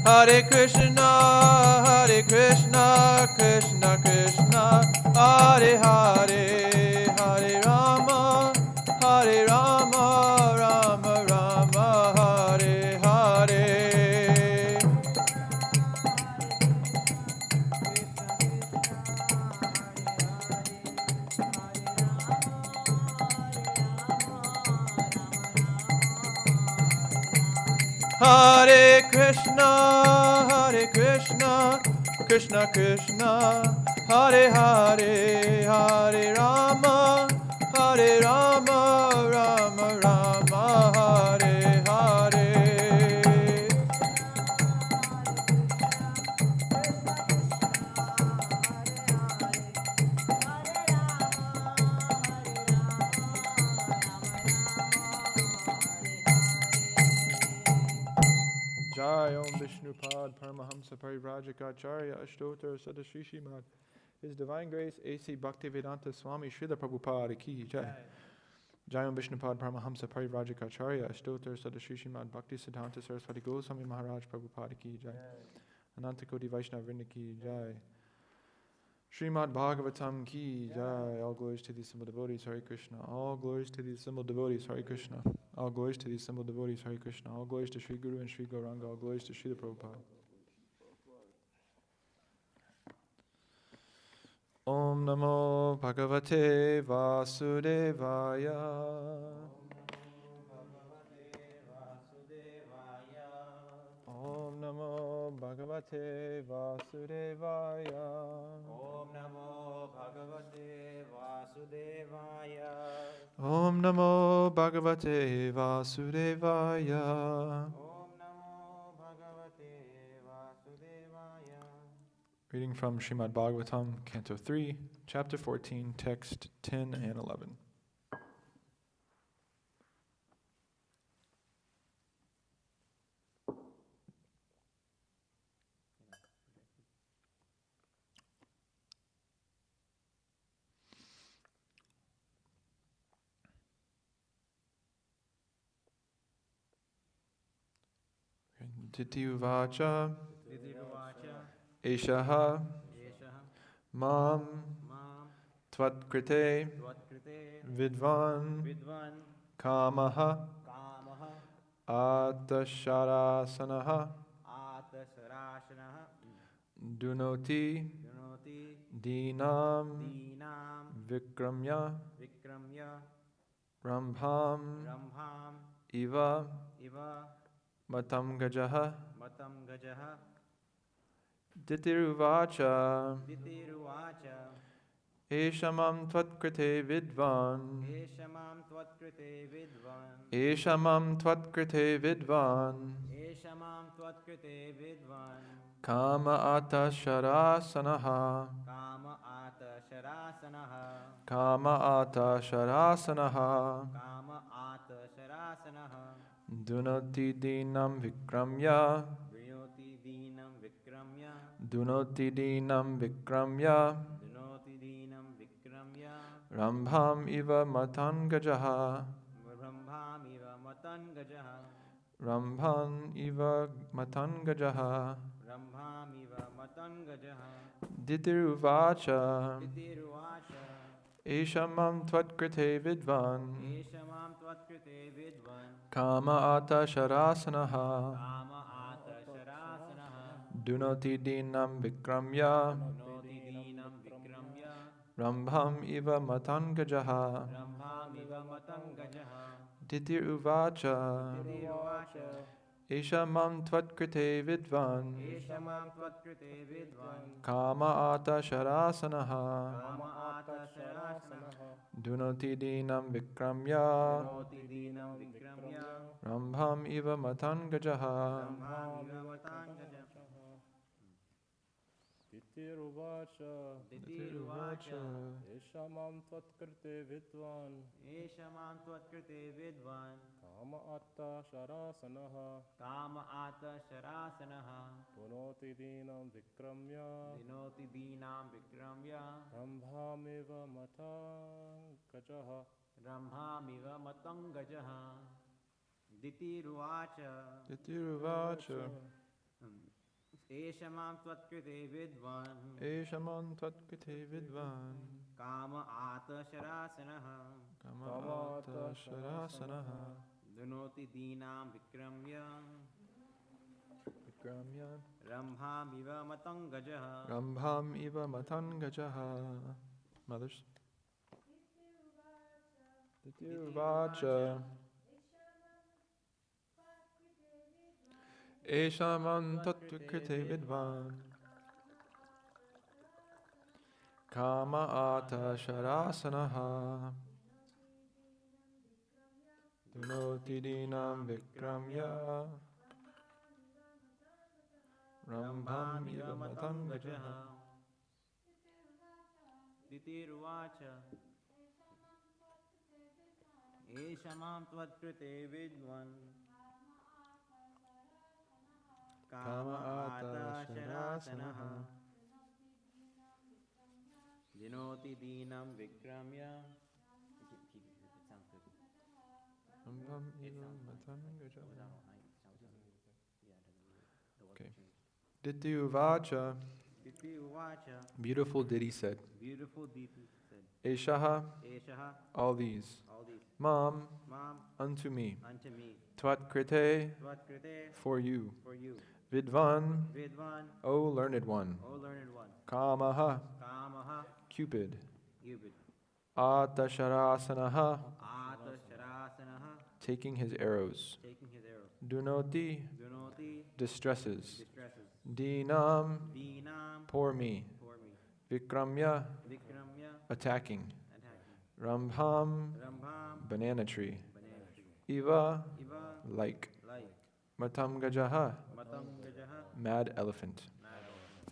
Hare Krishna, Krishna Krishna, Hare Hare, Hare Rama, Rama Rama, Hare Hare. Hare Krishna, Krishna Krishna, Hare Hare, Hare Rama, Rama Rama, Hare Hare. Jai Om Vishnupad Paramahamsa Parivrajakacarya Ashtotar Sadashishimad. His Divine Grace A.C. Bhaktivedanta Swami Srila Prabhupada Ki Jai. Jai Om Vishnupad Paramahamsa Parivrajakacarya Ashtotar Sadashishimad Bhakti Siddhanta Saraswati Goswami Maharaj Prabhupada Ki Jai. Ananta Koti Vaishnava Vrinda Ki Jai. Srimad Bhagavatam Ki Jai. All glories to these simple devotees, Hare Krishna. All glories to these simple devotees, Hare Krishna. All glories to these simple devotees, Hare Krishna. All glories to Sri Guru and Sri Gauranga. All glories to Srila Prabhupada. Om Namo Bhagavate Vasudevaya. Om Namo Bhagavate Vasudevaya. Om Namo Bhagavate Vasudevaya. Om Namo Bhagavate Vasudevaya. Om Namo Bhagavate Vasudevaya. Reading from Srimad Bhagavatam, Canto 3, Chapter 14, Text 10 and 11. Diti uvāca, eṣaḥ, tvat-kṛte, vidvan, kāmaḥ, ātta-śarāsanaḥ, dunoti, dīnāṁ, vikramya, rambhām, iva, matam-gajaḥ, ditir uvāca, eṣaḥ tvat-kṛte vidvan, tvat-kṛte vidvan, kāma ātta-śarāsanaḥ, dunoti dīnāṁ vikramya, rambhām iva matam-gajaḥ, ditir uvāca, eṣaḥ tvat-kṛte vidvan, kāma ātta-śarāsanaḥ, dunoti dīnāṁ vikramya, rambhām iva matam-gajaḥ, ditir uvāca, eṣaḥ tvat-kṛte vidvan, kāma ātta-śarāsanaḥ, dunoti dīnāṁ vikramya, rambhām iva matam-gajaḥ. Ditir uvāca, eṣaḥ tvat-kṛte vidvan, kāma ātta-śarāsanaḥ, dunoti dīnāṁ vikramya, rambhām iva matam-gajaḥ. Ditir uvāca, eṣaḥ mam tvat-kṛte vidvan eṣaḥ tvat-kṛte vidvan kāma ātta-śarāsanaḥ kāma ātta-śarāsanaḥ dunoti dīnāṁ vikramya rambhām iva matam-gajaḥ rambhām iva matam-gajaḥ. Mothers. Ditir uvāca. eṣaḥ tvat-kṛte vidvan kāma ātta-śarāsanaḥ dunoti dīnāṁ vikramya rambhām iva matam-gajaḥ. ditir uvāca eṣaḥ mam tvat-kṛte vidvan kāma ātta-śarāsanaḥ dunoti dīnāṁ vikramya. Rambhām iva matam-gajaḥ. Okay. Diti uvāca. Diti uvāca. Beautiful Diti said. Beautiful Diti said. eṣaḥ. Eṣaḥ. All these. All these. Mam. Mam. Unto me. Unto me. Tvat-kṛte. Tvat-kṛte. For you. For you. Vidvan. Vidvan. O learned one. O learned one. Kāmaḥ. Kāmaḥ. Cupid. Cupid. ātta-śarāsanaḥ. ātta-śarāsanaḥ. Taking his arrows. Taking his arrow. Dunoti. Dunoti. Distresses. Distresses. dīnāṁ. Dīnāṁ. Pour me. For me. Vikramya. Vikramya. Attacking. Attacking. Rambhām. Rambhām. Banana tree. Banana tree. Iva. Iva. Like. Like. Matam-gajaḥ. Matam-gajaḥ. Mad elephant.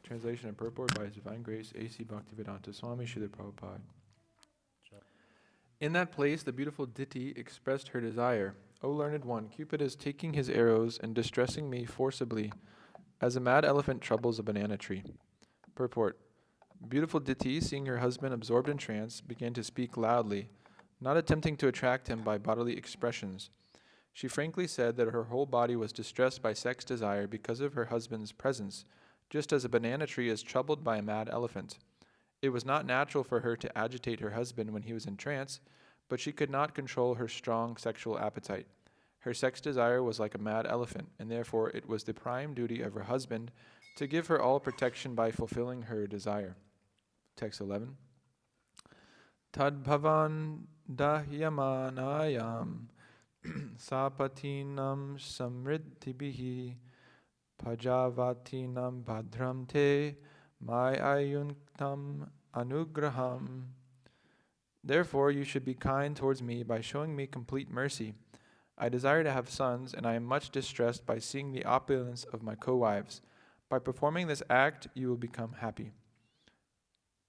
Translation and purport by His Divine Grace A.C. Bhaktivedanta Swami Srila Prabhupada. In that place, the beautiful Diti expressed her desire. O learned one, Cupid is taking his arrows and distressing me forcibly, as a mad elephant troubles a banana tree. Purport. Beautiful Diti, seeing her husband absorbed in trance, began to speak loudly, not attempting to attract him by bodily expressions. She frankly said that her whole body was distressed by sex desire because of her husband's presence, just as a banana tree is troubled by a mad elephant. It was not natural for her to agitate her husband when he was in trance, but she could not control her strong sexual appetite. Her sex desire was like a mad elephant, and therefore it was the prime duty of her husband to give her all protection by fulfilling her desire. Text 11. Tad bhavan dahyamanayam sapatinam samriddhibihi pajavatinam bhadram te ayunktam anugraham. Therefore you should be kind towards me by showing me complete mercy. I desire to have sons, and I am much distressed by seeing the opulence of my co-wives. By performing this act, you will become happy.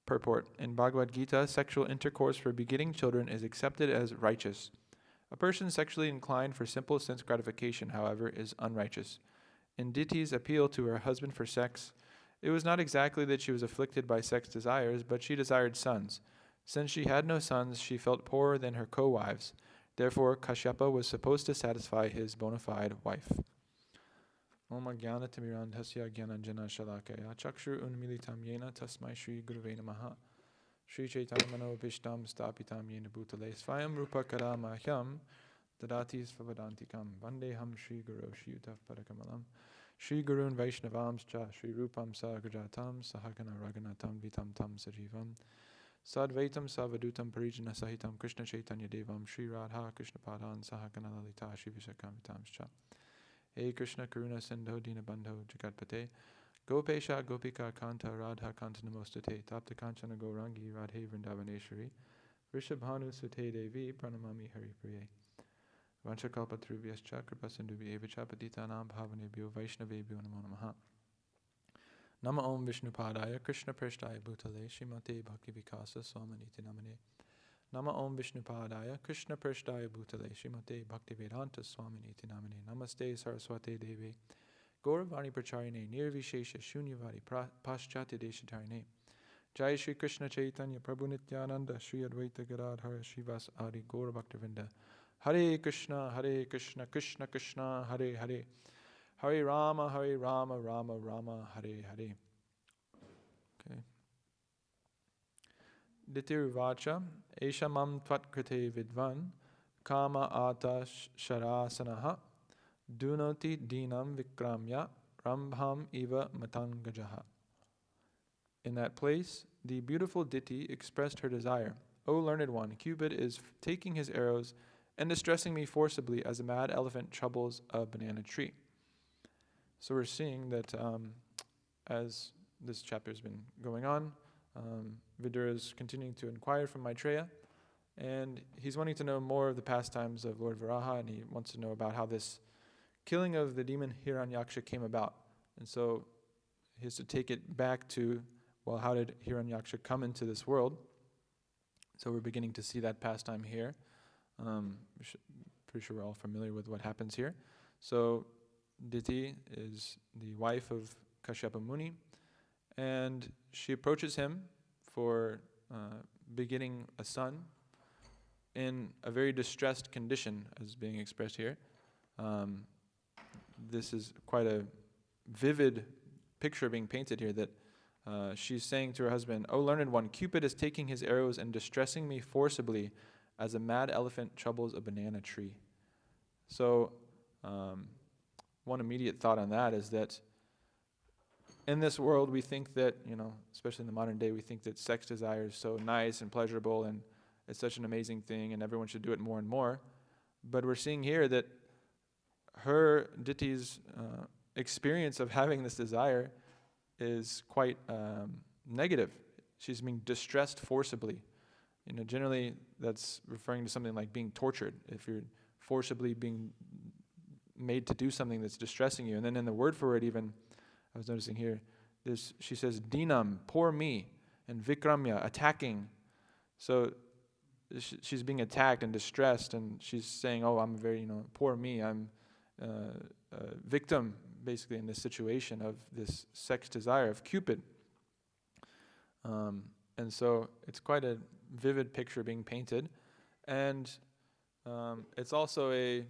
Purport. In Bhagavad Gita, sexual intercourse for begetting children is accepted as righteous. A person sexually inclined for simple sense gratification, however, is unrighteous. In Diti's appeal to her husband for sex, it was not exactly that she was afflicted by sex desires, but she desired sons. Since she had no sons, she felt poorer than her co-wives. Therefore, Kashyapa was supposed to satisfy his bona fide wife. Om Jnana-timirandhasya Jnananjana Shalakaya Chakshur Unmilitam Yena Tasmai Shri Guruve Namaha Shri Chaitanya Manobhishtam Stapitam Yena Bhutale Svayam Rupa Karamahyam Dadati Svavadantikam Vandeham Shri Guru Shri Yutav Padakamalam Shri Gurun Vaishnavams Cha Shri Rupam Sagrajatam Sahagana Raganatam Vitam Tam Sajivam Sadvaitam Savadutam Parijana Sahitam Krishna Chaitanya Devam Shri Radha Krishna Padhan Sahagana Lalita Shri Vishakam Vitam Cha Hey Krishna Karuna Sindho Dinabandho Jagatpate Gopesha Gopika Kanta Radha Kanta Namostate Tapta Kanchana Gaurangi Radhe Vrindavaneshwari Vrishabhanu Sute Devi Pranamami Hari Priye Vanchakalpa Trubhyascha Kripa Sindhubi Evacha Patitanam Bhavanebhyo Vaishnavebhyo Namo Namaha Nama Om Vishnu Padaya Krishna Prashtaya Bhutale Shrimate Bhakti Vikasa Swamaniti Namane Nama Om Vishnu Padaya Krishna Prashtaya Bhutale Shrimate Bhakti Vedanta Swaminiti Namane Namaste Saraswate Devi Gauravani Pracharine Nirvishesha Shunyavadi Paschati Deshatarine Jai Shri Krishna Chaitanya Prabhu Nityananda Shri Advaita Gadadhara Shivas Adi Gaura Bhaktivinda Hare Krishna Krishna Krishna Hare Hare Hare Rama, Rama Rama, Hare Hare. Okay. Ditir uvāca, eṣaḥ mam tvat-kṛte vidvan, kāma ātta-śarāsanaḥ, dunoti dīnāṁ vikramya, rambhām iva matam-gajaḥ. In that place, the beautiful Diti expressed her desire. O learned one, Cupid is taking his arrows and distressing me forcibly as a mad elephant troubles a banana tree. So we're seeing that as this chapter has been going on, Vidura is continuing to inquire from Maitreya, and he's wanting to know more of the pastimes of Lord Varaha, and he wants to know about how this killing of the demon Hiranyaksha came about. And so he has to take it back to, well, how did Hiranyaksha come into this world? So we're beginning to see that pastime here. Pretty sure we're all familiar with what happens here. So Diti is the wife of Kashyapa Muni, and she approaches him for begetting a son in a very distressed condition, as being expressed here. This is quite a vivid picture being painted here, that she's saying to her husband, "O learned one, Cupid is taking his arrows and distressing me forcibly as a mad elephant troubles a banana tree." So one immediate thought on that is that in this world we think that, especially in the modern day, we think that sex desire is so nice and pleasurable and it's such an amazing thing and everyone should do it more and more. But we're seeing here that her, Diti's experience of having this desire is quite negative. She's being distressed forcibly. Generally that's referring to something like being tortured. If you're forcibly being made to do something that's distressing you. And then in the word for it even, I was noticing here, she says dīnāṁ, poor me, and vikramya, attacking. So she's being attacked and distressed, and she's saying, "Oh, I'm very, poor me. I'm a victim, basically, in this situation of this sex desire of Cupid." And so it's quite a vivid picture being painted, and it's also a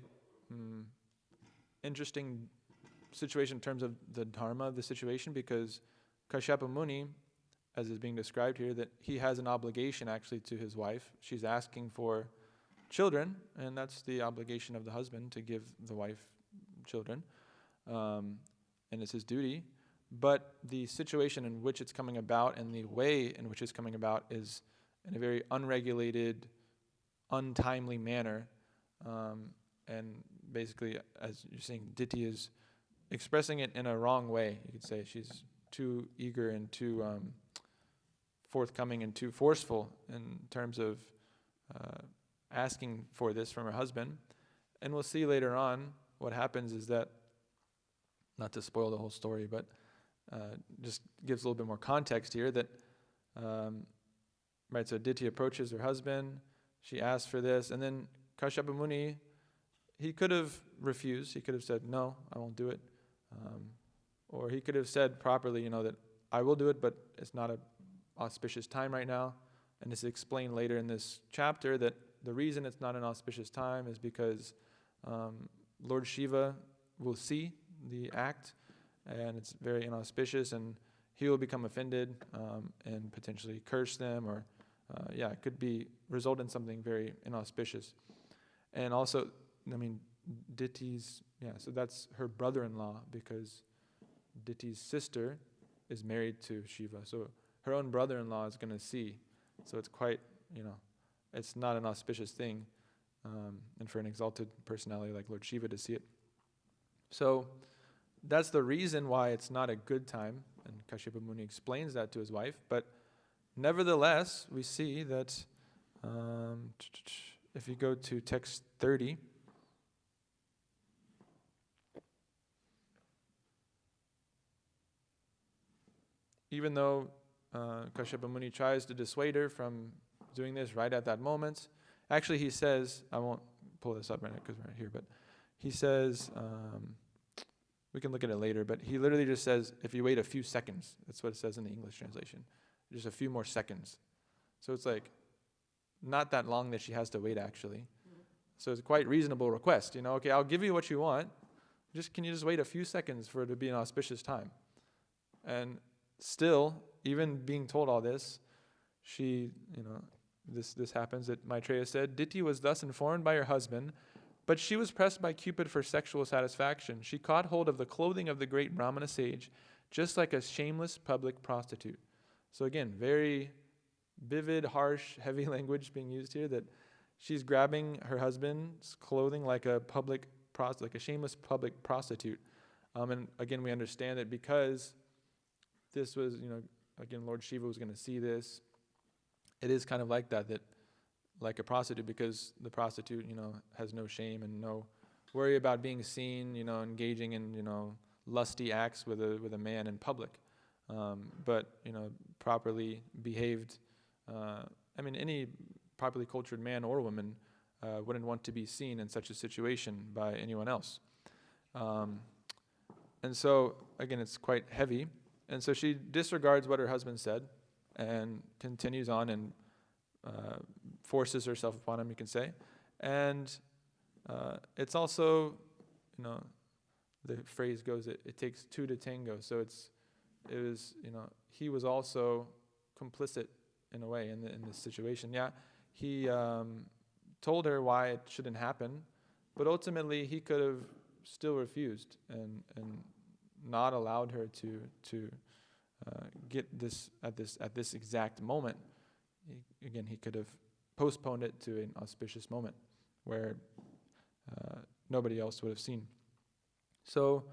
interesting situation in terms of the dharma of the situation, because Kashyapa Muni, as is being described here, that he has an obligation actually to his wife. She's asking for children, and that's the obligation of the husband, to give the wife children, and it's his duty. But the situation in which it's coming about and the way in which it's coming about is in a very unregulated, untimely manner, and basically, as you're saying, Diti is expressing it in a wrong way. You could say she's too eager and too forthcoming and too forceful in terms of asking for this from her husband. And we'll see later on what happens is that, not to spoil the whole story, but just gives a little bit more context here, that so Diti approaches her husband, she asks for this, and then Kashyapa Muni, he could have refused. He could have said, "No, I won't do it." Or he could have said properly, that I will do it, but it's not an auspicious time right now. And this is explained later in this chapter, that the reason it's not an auspicious time is because Lord Shiva will see the act, and it's very inauspicious, and he will become offended and potentially curse them, or it could result in something very inauspicious. And also, Diti's, so that's her brother-in-law, because Diti's sister is married to Shiva. So her own brother-in-law is going to see. So it's quite, it's not an auspicious thing, and for an exalted personality like Lord Shiva to see it. So that's the reason why it's not a good time, and Kashyapa Muni explains that to his wife. But nevertheless, we see that if you go to text 30, even though Kashyapa Muni tries to dissuade her from doing this right at that moment, actually he says, I won't pull this up right now because we're right here, but he says, we can look at it later, but he literally just says, if you wait a few seconds, that's what it says in the English translation, just a few more seconds. So it's like not that long that she has to wait, actually. So it's a quite reasonable request, okay, I'll give you what you want, can you just wait a few seconds for it to be an auspicious time? And still, even being told all this, she, this happens that Maitreya said, Diti was thus informed by her husband, but she was pressed by Cupid for sexual satisfaction. She caught hold of the clothing of the great Brahmana sage, just like a shameless public prostitute. So again, very vivid, harsh, heavy language being used here, that she's grabbing her husband's clothing like a shameless public prostitute. And again, we understand that because this was, again, Lord Shiva was going to see this. It is kind of like that like a prostitute, because the prostitute, has no shame and no worry about being seen, engaging in, lusty acts with a man in public. But, properly behaved, any properly cultured man or woman wouldn't want to be seen in such a situation by anyone else. And so, again, it's quite heavy. And so she disregards what her husband said and continues on and forces herself upon him, you can say. And it's also, the phrase goes, it takes two to tango. So he was also complicit in a way in this situation. Yeah, he told her why it shouldn't happen, but ultimately he could have still refused and not allowed her to get this at this exact moment. He could have postponed it to an auspicious moment where nobody else would have seen. So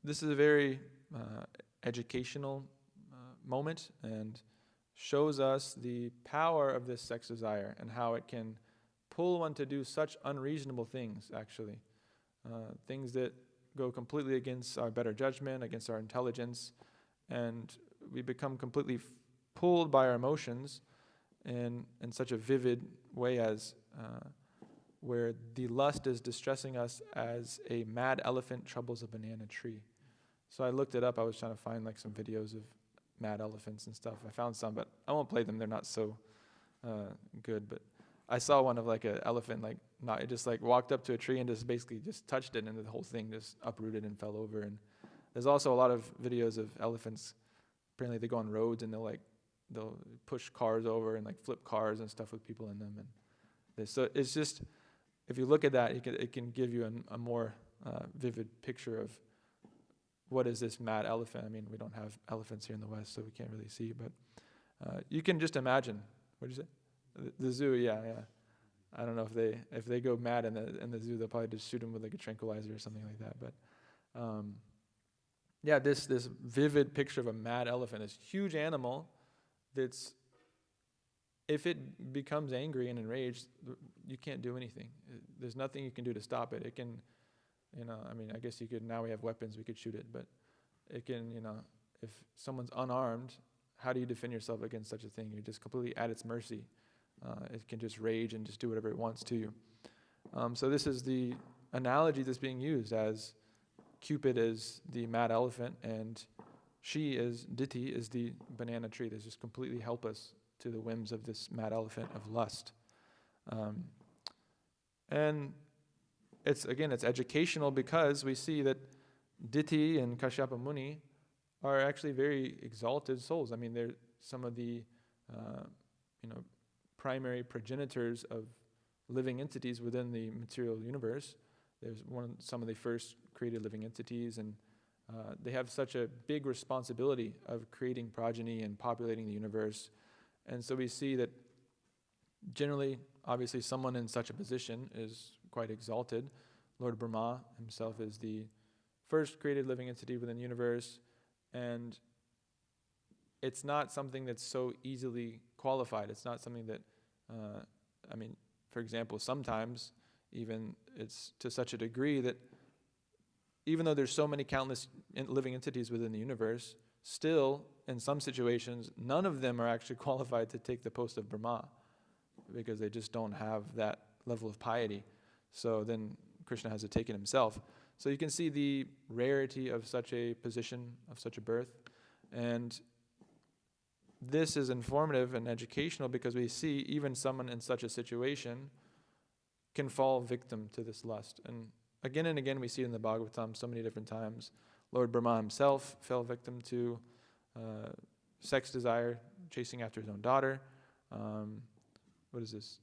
this is a very educational moment and shows us the power of this sex desire and how it can pull one to do such unreasonable things, actually. Things that go completely against our better judgment, against our intelligence, and we become completely pulled by our emotions in such a vivid way as where the lust is distressing us as a mad elephant troubles a banana tree. So I looked it up. I was trying to find some videos of mad elephants and stuff. I found some, but I won't play them. They're not so good. But I saw one of an elephant, it just walked up to a tree and just basically just touched it, and the whole thing just uprooted and fell over. And there's also a lot of videos of elephants. Apparently they go on roads and they'll push cars over and flip cars and stuff with people in them. And so it's just, if you look at that, it can give you a more vivid picture of what is this mad elephant. We don't have elephants here in the West, so we can't really see, but you can just imagine. What did you say? The zoo, yeah. I don't know if they go mad in the zoo, they'll probably just shoot them with a tranquilizer or something like that. But this vivid picture of a mad elephant, this huge animal that's, if it becomes angry and enraged, you can't do anything. There's nothing you can do to stop it. It can, I guess you could, now we have weapons, we could shoot it, but it can, if someone's unarmed, how do you defend yourself against such a thing? You're just completely at its mercy. It can just rage and just do whatever it wants to you. So this is the analogy that's being used, as Cupid is the mad elephant and Diti is the banana tree that's just completely helpless to the whims of this mad elephant of lust. And it's educational, because we see that Diti and Kashyapa Muni are actually very exalted souls. They're some of the primary progenitors of living entities within the material universe. There's some of the first created living entities, and they have such a big responsibility of creating progeny and populating the universe. And so we see that generally, obviously, someone in such a position is quite exalted. Lord Brahma himself is the first created living entity within the universe, and it's not something that's so easily qualified. It's not something that, for example, sometimes even it's to such a degree that even though there's so many countless living entities within the universe, still, in some situations, none of them are actually qualified to take the post of Brahma, because they just don't have that level of piety. So then Krishna has to take it himself. So you can see the rarity of such a position, of such a birth. And this is informative and educational, because we see even someone in such a situation can fall victim to this lust. And again we see it in the Bhagavatam so many different times. Lord Brahma himself fell victim to sex desire, chasing after his own daughter. What is this?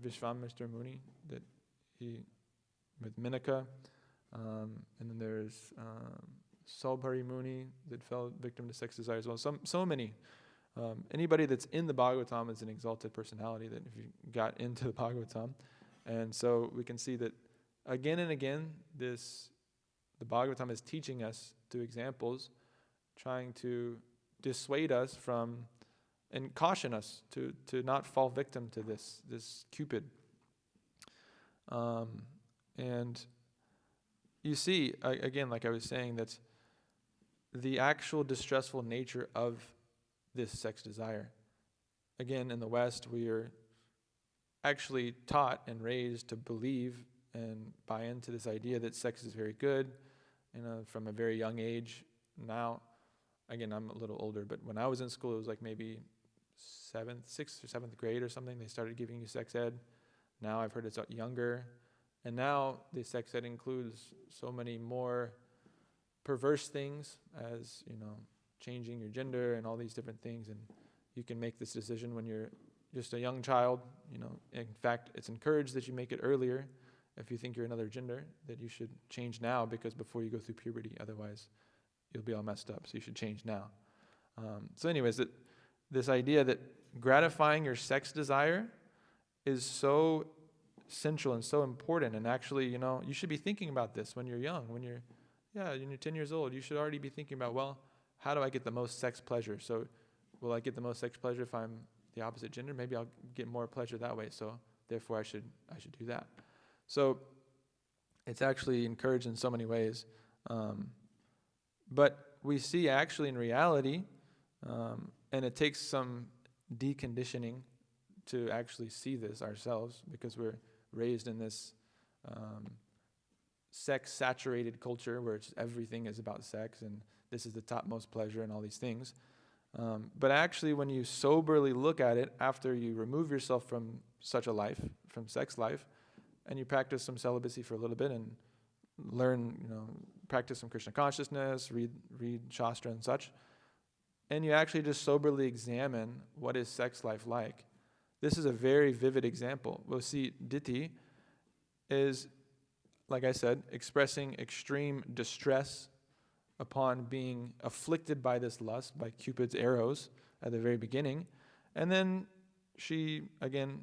Vishvamitra Muni, that he, with Minaka. And then there's Salbhari Muni that fell victim to sex desire as well. So many. Anybody that's in the Bhagavatam is an exalted personality, that if you got into the Bhagavatam. And so we can see that again and again, the Bhagavatam is teaching us through examples, trying to dissuade us from and caution us to not fall victim to this Cupid. And you see, again, like I was saying, that the actual distressful nature of this sex desire. Again, in the West, we are actually taught and raised to believe and buy into this idea that sex is very good, from a very young age. Now, again, I'm a little older, but when I was in school, it was like maybe 6th or 7th grade or something, they started giving you sex ed. Now I've heard it's younger. And now the sex ed includes so many more perverse things as, changing your gender and all these different things. And you can make this decision when you're just a young child. In fact, it's encouraged that you make it earlier. If you think you're another gender, that you should change now, because before you go through puberty, otherwise you'll be all messed up. So you should change now. So anyways, this idea that gratifying your sex desire is so central and so important. And actually, you should be thinking about this when you're young. When you're 10 years old, you should already be thinking about, well, how do I get the most sex pleasure? So will I get the most sex pleasure if I'm the opposite gender? Maybe I'll get more pleasure that way. So therefore I should do that. So it's actually encouraged in so many ways. But we see actually in reality, and it takes some deconditioning to actually see this ourselves, because we're raised in this sex-saturated culture where everything is about sex, and this is the topmost pleasure and all these things. But actually, when you soberly look at it, after you remove yourself from such a life, from sex life, and you practice some celibacy for a little bit and learn, practice some Krishna consciousness, read Shastra and such, and you actually just soberly examine what is sex life like. This is a very vivid example. We'll see Diti is, like I said, expressing extreme distress upon being afflicted by this lust, by Cupid's arrows at the very beginning. And then she, again,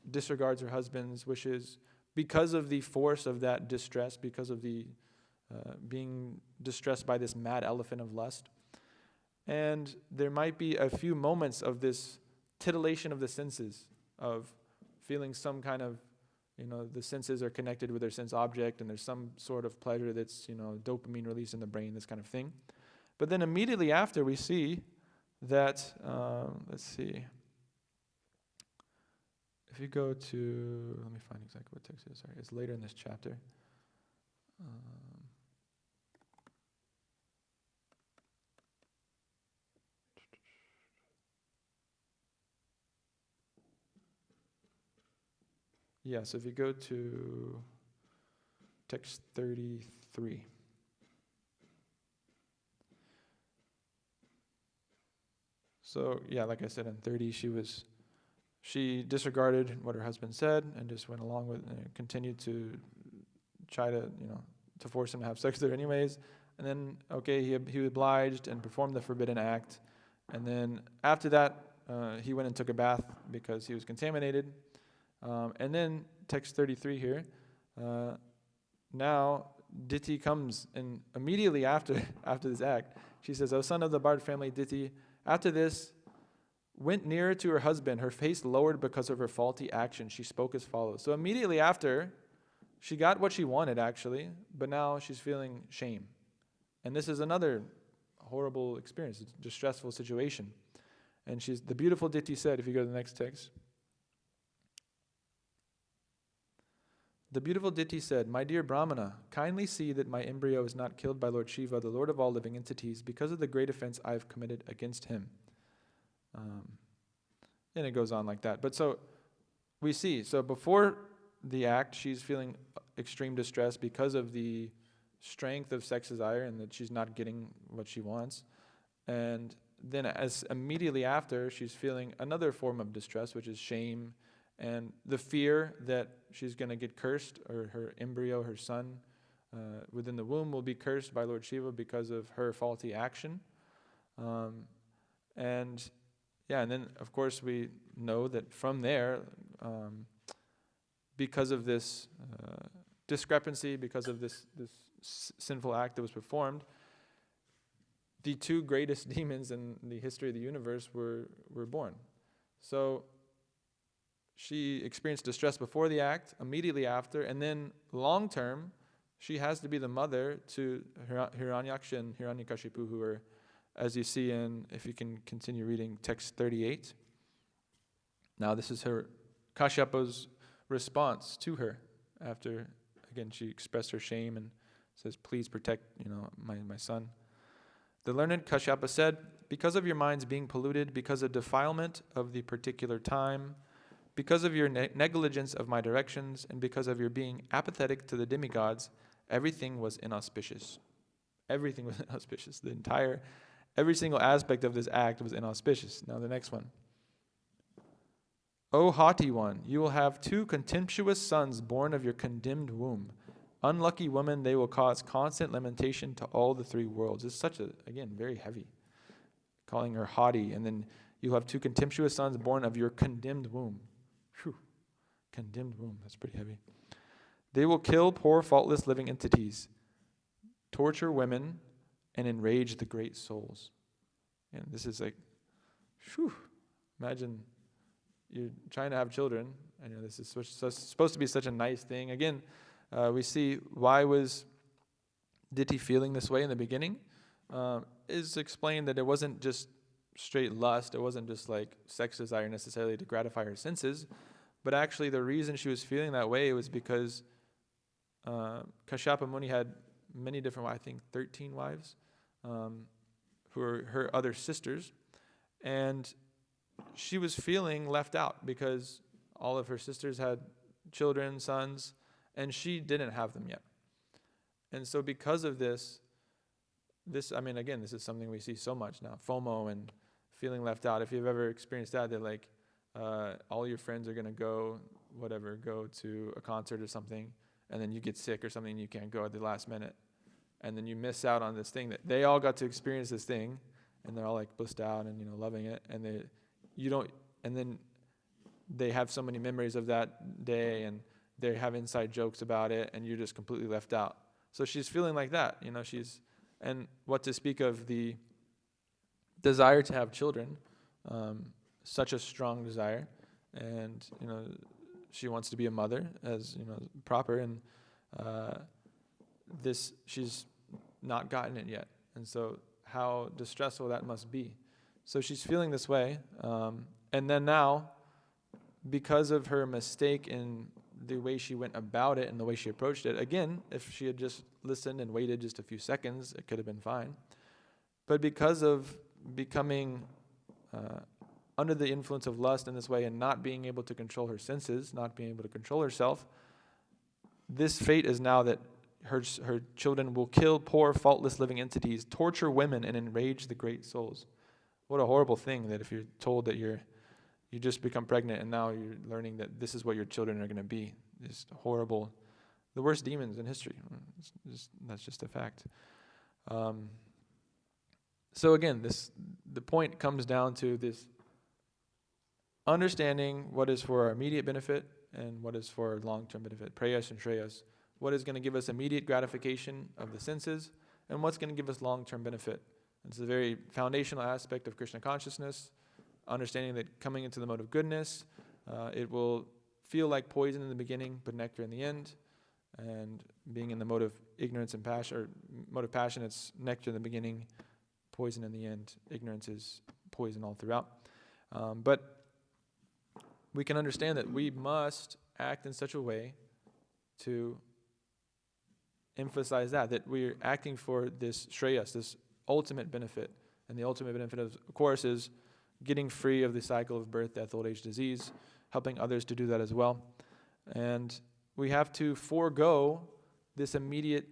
disregards her husband's wishes because of the force of that distress, because of the being distressed by this mad elephant of lust. And there might be a few moments of this titillation of the senses, of feeling some kind of, the senses are connected with their sense object, and there's some sort of pleasure that's, dopamine release in the brain, this kind of thing. But then immediately after, we see that, let's see. If you go to, let me find exactly what text it is. Sorry, it's later in this chapter. So if you go to text 33. So like I said, in 30, she disregarded what her husband said and just went along with, continued to try to, to force him to have sex with her anyways. And then, he obliged and performed the forbidden act. And then after that, he went and took a bath because he was contaminated. And then text 33 here. Now Diti comes, and immediately after this act, she says, "O son of the Bharat family, Diti, after this, went nearer to her husband, her face lowered because of her faulty action. She spoke as follows." So immediately after, she got what she wanted actually, but now she's feeling shame. And this is another horrible experience, it's a distressful situation. And the beautiful Diti said, if you go to the next text, the beautiful Diti said, "My dear Brahmana, kindly see that my embryo is not killed by Lord Shiva, the Lord of all living entities, because of the great offense I have committed against him." And it goes on like that. But so we see, before the act, she's feeling extreme distress because of the strength of sex desire and that she's not getting what she wants. And then as immediately after, she's feeling another form of distress, which is shame and the fear that she's going to get cursed, or her embryo, her son, within the womb will be cursed by Lord Shiva because of her faulty action. And then of course we know that from there, because of this discrepancy, because of this sinful act that was performed, the two greatest demons in the history of the universe were born. So she experienced distress before the act, immediately after, and then long term, she has to be the mother to Hiranyaksha and Hiranyakashipu, who are, as you see in, if you can continue reading text 38. Now this is her, Kashyapa's response to her after, again, she expressed her shame and says, please protect, my son. The learned Kashyapa said, because of your minds being polluted, because of defilement of the particular time, because of your negligence of my directions, and because of your being apathetic to the demigods, everything was inauspicious. Everything was inauspicious. Every single aspect of this act was inauspicious. Now the next one. O haughty one, you will have 2 contemptuous sons born of your condemned womb. Unlucky woman, they will cause constant lamentation to all the 3 worlds. It's such again, very heavy. Calling her haughty, and then you'll have 2 contemptuous sons born of your condemned womb. Whew. Condemned womb, that's pretty heavy. They will kill poor, faultless living entities, torture women, and enrage the great souls. And this is like, imagine you're trying to have children, and this is supposed to be such a nice thing. Again, we see why was Diti feeling this way in the beginning. Is explained that it wasn't just straight lust, it wasn't just like sex desire necessarily to gratify her senses, but actually the reason she was feeling that way was because Kashyapa Muni had many different, I think 13 wives, who were her other sisters, and she was feeling left out because all of her sisters had children, sons, and she didn't have them yet. And so because of this, again, this is something we see so much now, FOMO and feeling left out. If you've ever experienced that, they're like, all your friends are going to go to a concert or something, and then you get sick or something and you can't go at the last minute. And then you miss out on this thing that they all got to experience this thing, and they're all like blissed out and loving it, and then they have so many memories of that day, and they have inside jokes about it, and you're just completely left out. So she's feeling like that, and what to speak of the desire to have children, such a strong desire, and she wants to be a mother as proper, and she's not gotten it yet, and so how distressful that must be. So she's feeling this way, and then now, because of her mistake in the way she went about it and the way she approached it, again, if she had just listened and waited just a few seconds, it could have been fine. But because of becoming under the influence of lust in this way and not being able to control her senses, not being able to control herself, this fate is now that her children will kill poor, faultless living entities, torture women, and enrage the great souls. What a horrible thing that if you're told that you just become pregnant and now you're learning that this is what your children are going to be. Just horrible, the worst demons in history. That's just a fact. So again, the point comes down to this understanding what is for our immediate benefit and what is for our long-term benefit. Prayas and shreyas. What is going to give us immediate gratification of the senses, and what's going to give us long-term benefit. It's a very foundational aspect of Krishna consciousness, understanding that coming into the mode of goodness, it will feel like poison in the beginning, but nectar in the end. And being in the mode of ignorance and passion, or mode of passion, it's nectar in the beginning, poison in the end. Ignorance is poison all throughout. But we can understand that we must act in such a way to emphasize that we're acting for this shreyas, this ultimate benefit. And the ultimate benefit, of course, is getting free of the cycle of birth, death, old age, disease, helping others to do that as well. And we have to forego this immediate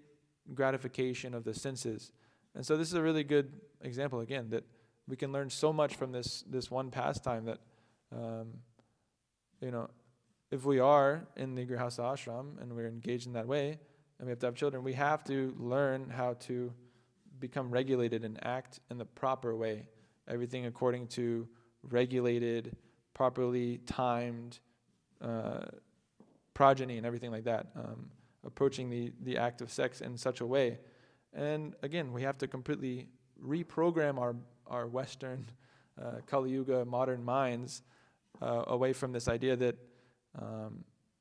gratification of the senses. And so this is a really good example, again, that we can learn so much from this one pastime that, if we are in the grihastha ashram and we're engaged in that way, and we have to have children, we have to learn how to become regulated and act in the proper way. Everything according to regulated, properly timed progeny and everything like that. Approaching the act of sex in such a way. And again, we have to completely reprogram our Western Kali Yuga modern minds away from this idea that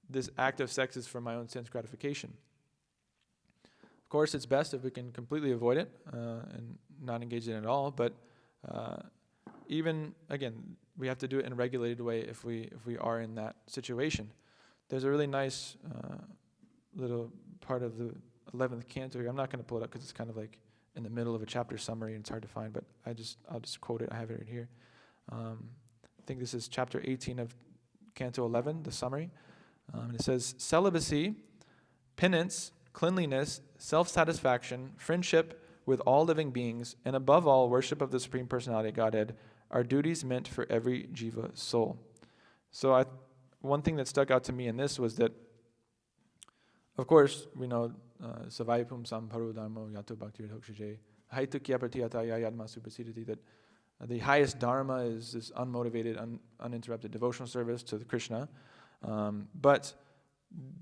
this act of sex is for my own sense gratification. Of course, it's best if we can completely avoid it and not engage in it at all, but even, again, we have to do it in a regulated way if we are in that situation. There's a really nice little part of the 11th canto here. I'm not going to pull it up because it's kind of like in the middle of a chapter summary and it's hard to find, but I'll just quote it. I have it right here. I think this is chapter 18 of canto 11, the summary. And it says, celibacy, penance, cleanliness, self-satisfaction, friendship with all living beings, and above all, worship of the Supreme Personality of Godhead are duties meant for every jiva soul. So one thing that stuck out to me in this was that, of course, we know Savayapum Samparu Dharmo Yato Bhakti Hokshaje Haitukya Pratiyataya Yadma Supasidati, that the highest dharma is this unmotivated, uninterrupted devotional service to the Krishna. But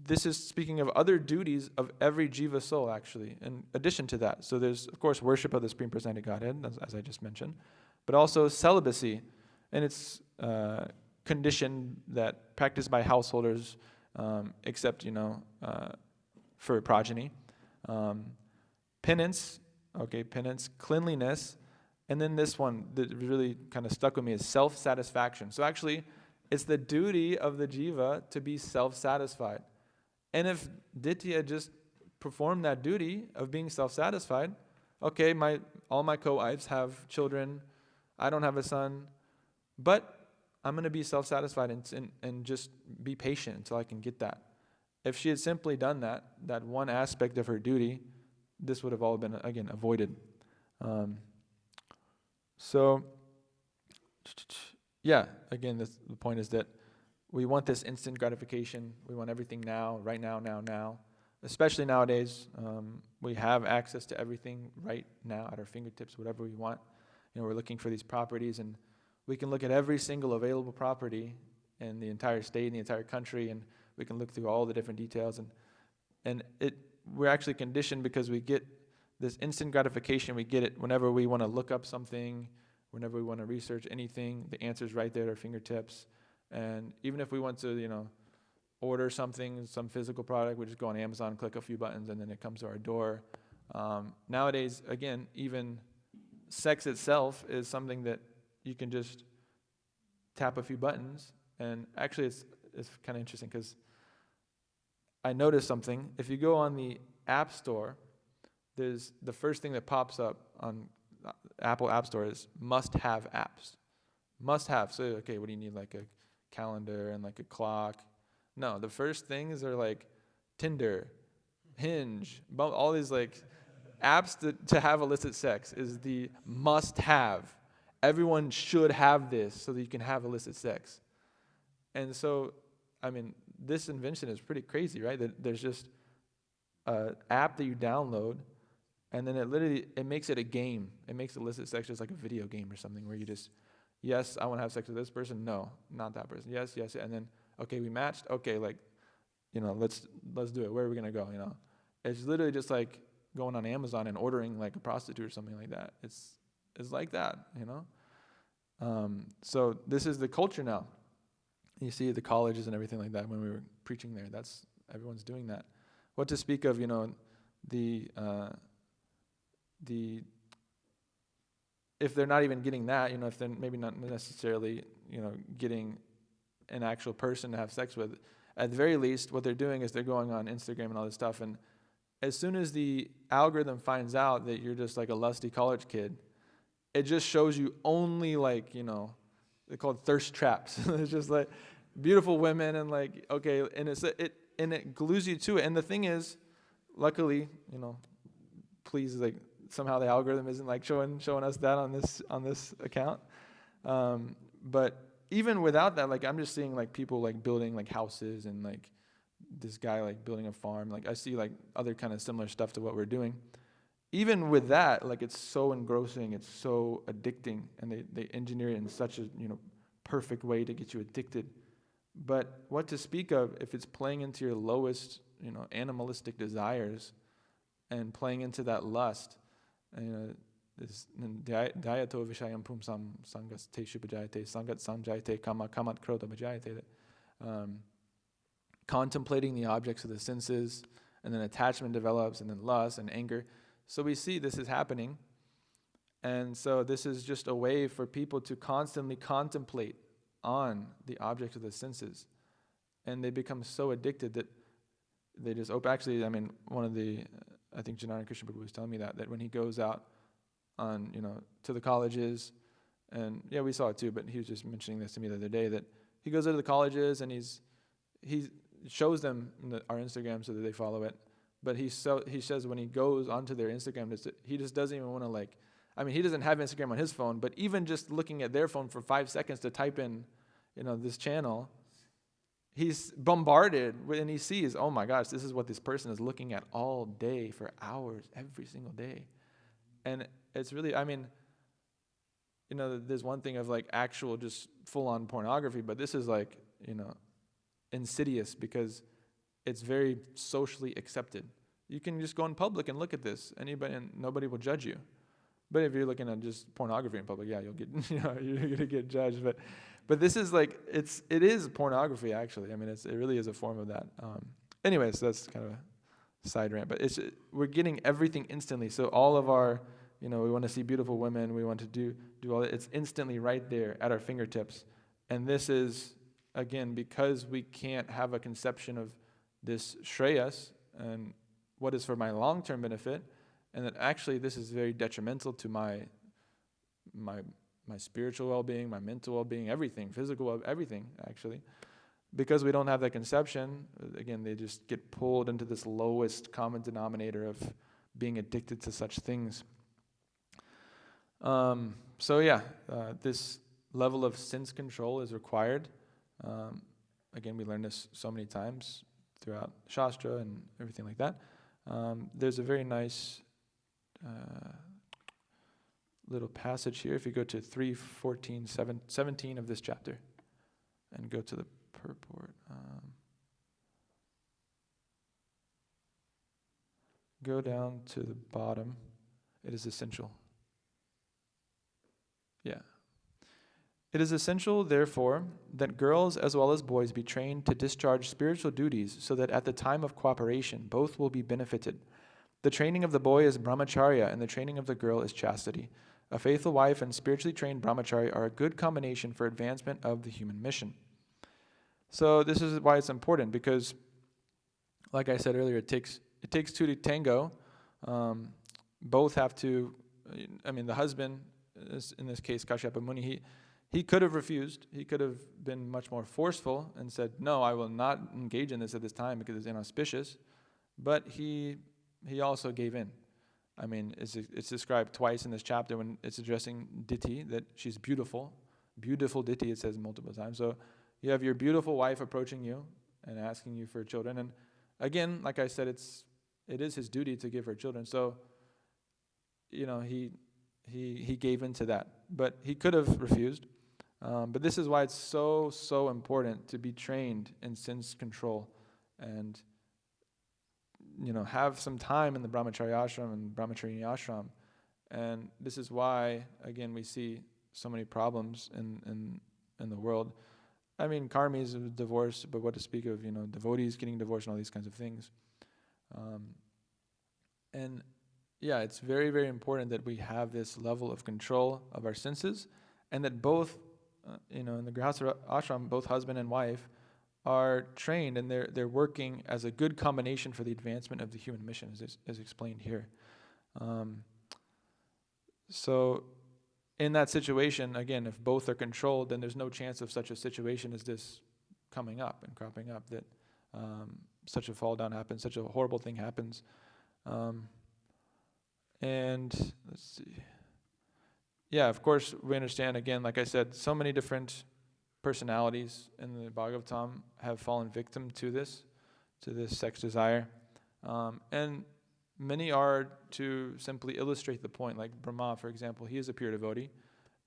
this is speaking of other duties of every jiva soul, actually, in addition to that. So there's, of course, worship of the Supreme Personality of Godhead, as I just mentioned, but also celibacy, and it's condition that practiced by householders, except, for progeny. Penance, cleanliness, and then this one that really kind of stuck with me is self-satisfaction. So actually, it's the duty of the jiva to be self-satisfied. And if Diti had just performed that duty of being self-satisfied, okay, all my co-wives have children, I don't have a son, but I'm going to be self-satisfied and just be patient until I can get that. If she had simply done that one aspect of her duty, this would have all been, again, avoided. Again, the point is that we want this instant gratification. We want everything now, right now. Especially nowadays, we have access to everything right now at our fingertips, whatever we want. We're looking for these properties, and we can look at every single available property in the entire state, in the entire country, and we can look through all the different details. And we're actually conditioned because we get this instant gratification. We get it whenever we want to look up something, whenever we want to research anything. The answer's right there at our fingertips. And even if we want to, order something, some physical product, we just go on Amazon, click a few buttons, and then it comes to our door. Nowadays, again, even sex itself is something that you can just tap a few buttons. And actually, it's kind of interesting because I noticed something. If you go on the App Store, there's the first thing that pops up on Apple App Store is must-have apps. Must-have. So, okay, what do you need? Like a calendar and like a clock? No, the first things are like Tinder, Hinge, all these like apps to have illicit sex is the must-have. Everyone should have this so that you can have illicit sex. And so, this invention is pretty crazy, right? That there's just an app that you download, and then it makes it a game. It makes illicit sex just like a video game or something where you just, yes, I want to have sex with this person. No, not that person. Yes, and then, okay, we matched. Okay, let's do it. Where are we gonna go? It's literally just like going on Amazon and ordering like a prostitute or something like that. It's like that, So this is the culture now. You see the colleges and everything like that when we were preaching there. Everyone's doing that. What to speak of, if they're not even getting that, if they're maybe not necessarily, getting an actual person to have sex with, at the very least, what they're doing is they're going on Instagram and all this stuff, and as soon as the algorithm finds out that you're just like a lusty college kid, it just shows you only like, they're called thirst traps. It's just like beautiful women and like, okay, and it glues you to it. And the thing is, luckily, please, like, somehow the algorithm isn't like showing us that on this account. But even without that, like, I'm just seeing like people like building like houses, and like this guy like building a farm. Like, I see like other kind of similar stuff to what we're doing. Even with that, like, it's so engrossing, it's so addicting, and they engineer it in such a perfect way to get you addicted. But what to speak of if it's playing into your lowest, animalistic desires, and playing into that lust, this dyato vishayam pumsam sangas te shubhajayate sangat samjayate kāma tvat-kṛte bhajayate, contemplating the objects of the senses, and then attachment develops, and then lust and anger. So we see this is happening, and so this is just a way for people to constantly contemplate on the objects of the senses, and they become so addicted that they just actually, I mean, I think Ali Krsna Prabhu was telling me that when he goes out on, to the colleges, and yeah, we saw it too, but he was just mentioning this to me the other day, that he goes into the colleges and he shows them our Instagram so that they follow it. But he says when he goes onto their Instagram, he just doesn't even want to he doesn't have Instagram on his phone, but even just looking at their phone for 5 seconds to type in, this channel, he's bombarded and he sees, oh my gosh, this is what this person is looking at all day for hours, every single day. And it's really, there's one thing of like actual just full-on pornography, but this is like, insidious, because it's very socially accepted. You can just go in public and look at this, and nobody will judge you. But if you're looking at just pornography in public, yeah, you'll get, you're gonna get judged. But this is like, it is pornography actually. It really is a form of that. Anyways, that's kind of a side rant. But we're getting everything instantly. So all of our, we want to see beautiful women. We want to do all that. It's instantly right there at our fingertips. And this is, again, because we can't have a conception of this shreyas and what is for my long-term benefit, and that actually this is very detrimental to my spiritual well-being, my mental well-being, everything, physical everything, actually. Because we don't have that conception, again, they just get pulled into this lowest common denominator of being addicted to such things. This level of sense control is required. Again, we learned this so many times throughout Shastra and everything like that. There's a very nice little passage here. If you go to 3:14, 17 of this chapter, and go to the purport. Go down to the bottom. It is essential. Yeah. It is essential, therefore, that girls as well as boys be trained to discharge spiritual duties so that at the time of cooperation, both will be benefited. The training of the boy is brahmacharya, and the training of the girl is chastity. A faithful wife and spiritually trained brahmachari are a good combination for advancement of the human mission. So this is why it's important, because, like I said earlier, it takes two to tango. Both have to. The husband, in this case, Kashyapa Muni, he could have refused. He could have been much more forceful and said, "No, I will not engage in this at this time because it's inauspicious." But he also gave in. It's described twice in this chapter when it's addressing Diti, that she's beautiful. Beautiful Diti, it says multiple times. So you have your beautiful wife approaching you and asking you for children. And again, like I said, it is his duty to give her children. So, he gave in to that. But he could have refused. But this is why it's so important to be trained in sense control and have some time in the brahmacharya ashram and brahmacharini ashram. And this is why, again, we see so many problems in the world. Karmis are divorced, but what to speak of, devotees getting divorced and all these kinds of things. It's very, very important that we have this level of control of our senses, and that both, in the Grihastha ashram, both husband and wife are trained, and they're working as a good combination for the advancement of the human mission, as explained here. So in that situation, again, if both are controlled, then there's no chance of such a situation as this coming up and cropping up. That such a fall down happens, such a horrible thing happens. And let's see. Yeah, of course, we understand, again, like I said, so many different personalities in the Bhagavatam have fallen victim to this sex desire. And many are to simply illustrate the point, like Brahma, for example. He is a pure devotee,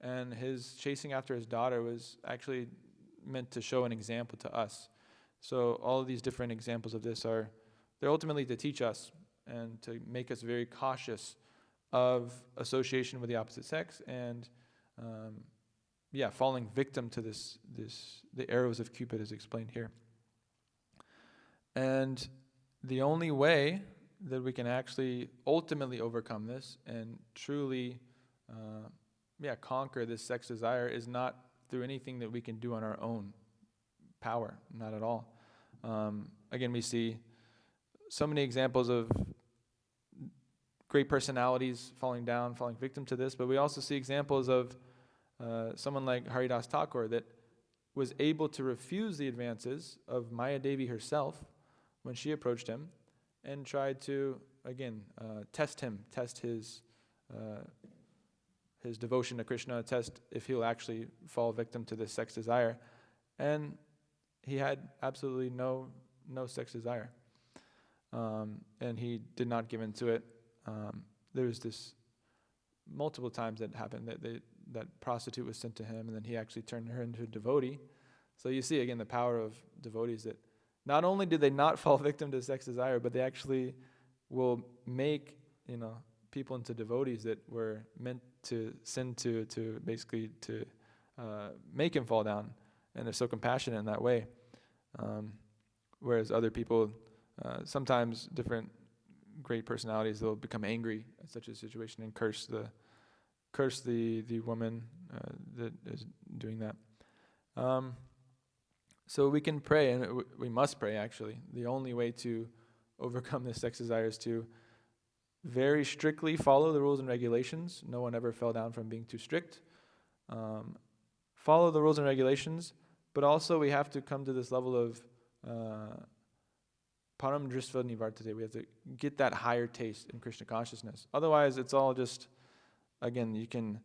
and his chasing after his daughter was actually meant to show an example to us. So all of these different examples of this they're ultimately to teach us and to make us very cautious of association with the opposite sex and falling victim to the arrows of Cupid as explained here. And the only way that we can actually ultimately overcome this and truly conquer this sex desire is not through anything that we can do on our own power, not at all. Again, we see so many examples of great personalities falling victim to this, but we also see examples of someone like Haridas Thakur that was able to refuse the advances of Maya Devi herself when she approached him and tried to, again, test his devotion to Krishna, test if he'll actually fall victim to this sex desire. And he had absolutely no sex desire. And he did not give in to it. There was this multiple times that happened that prostitute was sent to him, and then he actually turned her into a devotee. So you see again the power of devotees, that not only did they not fall victim to sex desire, but they actually will make people into devotees that were meant to sin to basically to make him fall down, and they're so compassionate in that way. Whereas other people, sometimes different great personalities, they'll become angry at such a situation and curse the woman that is doing that. So we can pray, and we must pray actually. The only way to overcome this sex desire is to very strictly follow the rules and regulations. No one ever fell down from being too strict. Follow the rules and regulations, but also we have to come to this level of param-drisva nivartate. We have to get that higher taste in Krishna consciousness. Otherwise, it's all just, again, you can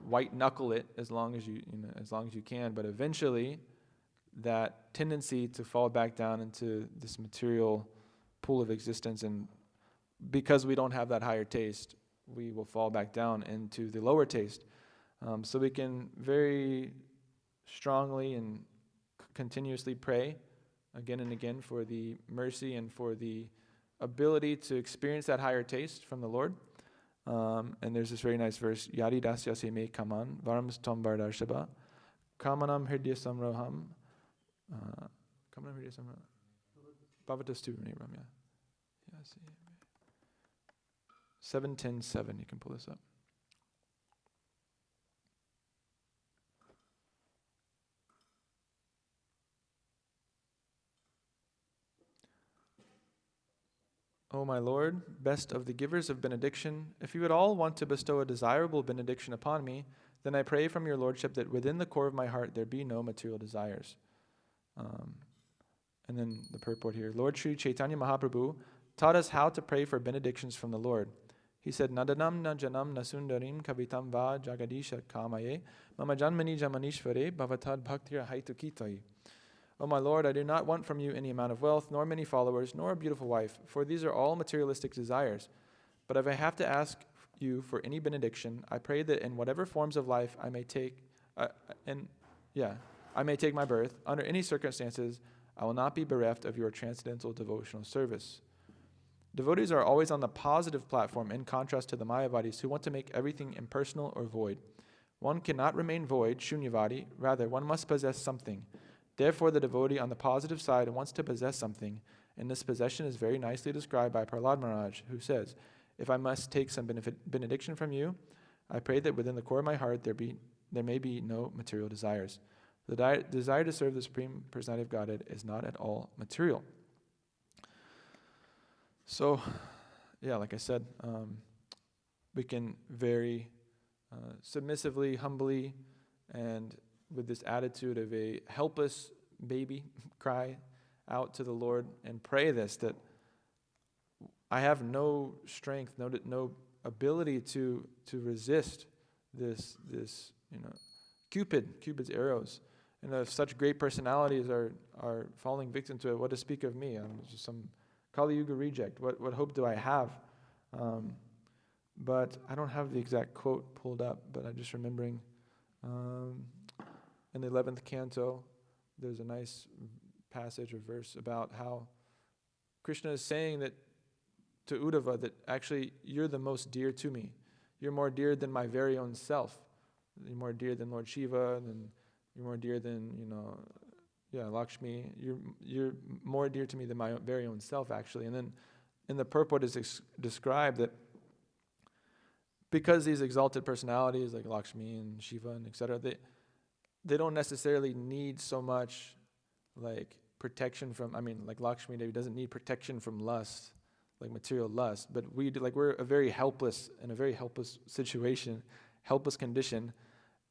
white knuckle it as long as you can, but eventually that tendency to fall back down into this material pool of existence, and because we don't have that higher taste, we will fall back down into the lower taste. So we can very strongly and continuously pray again and again for the mercy and for the ability to experience that higher taste from the Lord. And there's this very nice verse, Yadi dasyase me kaman varams tom vardarshaba kamanam hridya samroham kamanam hridya samroham bhavatastu ramya. 7:10:7, you can pull this up. O my Lord, best of the givers of benediction, if you at all want to bestow a desirable benediction upon me, then I pray from your Lordship that within the core of my heart there be no material desires. And then the purport here. Lord Sri Chaitanya Mahaprabhu taught us how to pray for benedictions from the Lord. He said, Nadanam na janam na sundarim kavitam va jagadisha kāmaye mama janmani jamanishvare bhavatad bhaktira haitukitayi. O my Lord, I do not want from you any amount of wealth, nor many followers, nor a beautiful wife, for these are all materialistic desires. But if I have to ask you for any benediction, I pray that in whatever forms of life I may take, I may take my birth, under any circumstances, I will not be bereft of your transcendental devotional service. Devotees are always on the positive platform, in contrast to the Mayavadis who want to make everything impersonal or void. One cannot remain void, shunyavadi, rather one must possess something. Therefore, the devotee on the positive side wants to possess something, and this possession is very nicely described by Prahlad Maharaj, who says, if I must take some benediction from you, I pray that within the core of my heart there may be no material desires. The desire to serve the Supreme Personality of Godhead is not at all material. So, like I said, we can very submissively, humbly, and with this attitude of a helpless baby cry out to the Lord and pray this, that I have no strength, no ability to resist this Cupid's arrows. And if such great personalities are falling victim to it, what to speak of me? I'm just some Kali Yuga reject. What hope do I have? But I don't have the exact quote pulled up, but I'm just remembering in the 11th canto, there's a nice passage or verse about how Krishna is saying that to Uddhava that actually you're the most dear to me. You're more dear than my very own self. You're more dear than Lord Shiva, and you're more dear than, Lakshmi. You're more dear to me than my very own self, actually. And then in the purport is described that because these exalted personalities like Lakshmi and Shiva and etc., they don't necessarily need so much like protection from, like Lakshmi Devi doesn't need protection from lust, like material lust, but we're a very helpless situation, helpless condition.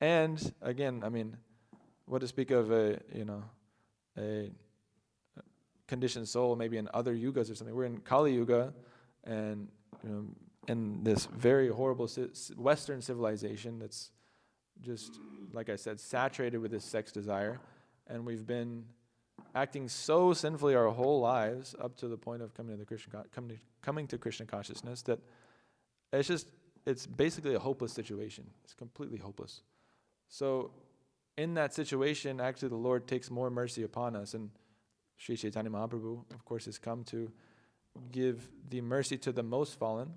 And again, what to speak of a conditioned soul, maybe in other yugas or something. We're in Kali Yuga, and in this very horrible Western civilization that's just, like I said, saturated with this sex desire, and we've been acting so sinfully our whole lives up to the point of coming to Krishna consciousness that it's basically a hopeless situation. It's completely hopeless. So in that situation, actually the Lord takes more mercy upon us, and Sri Chaitanya Mahaprabhu, of course, has come to give the mercy to the most fallen.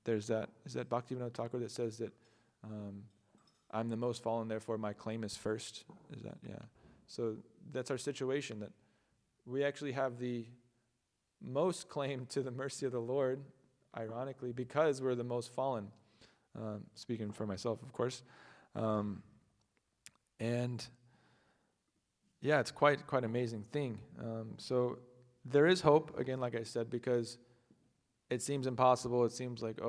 Is that Bhaktivinoda Thakur that says that I'm the most fallen, therefore my claim is first? Is that, yeah. So that's our situation, that we actually have the most claim to the mercy of the Lord, ironically, because we're the most fallen. Speaking for myself, of course. And yeah, it's quite amazing thing. So there is hope, again, like I said, because it seems impossible. It seems like,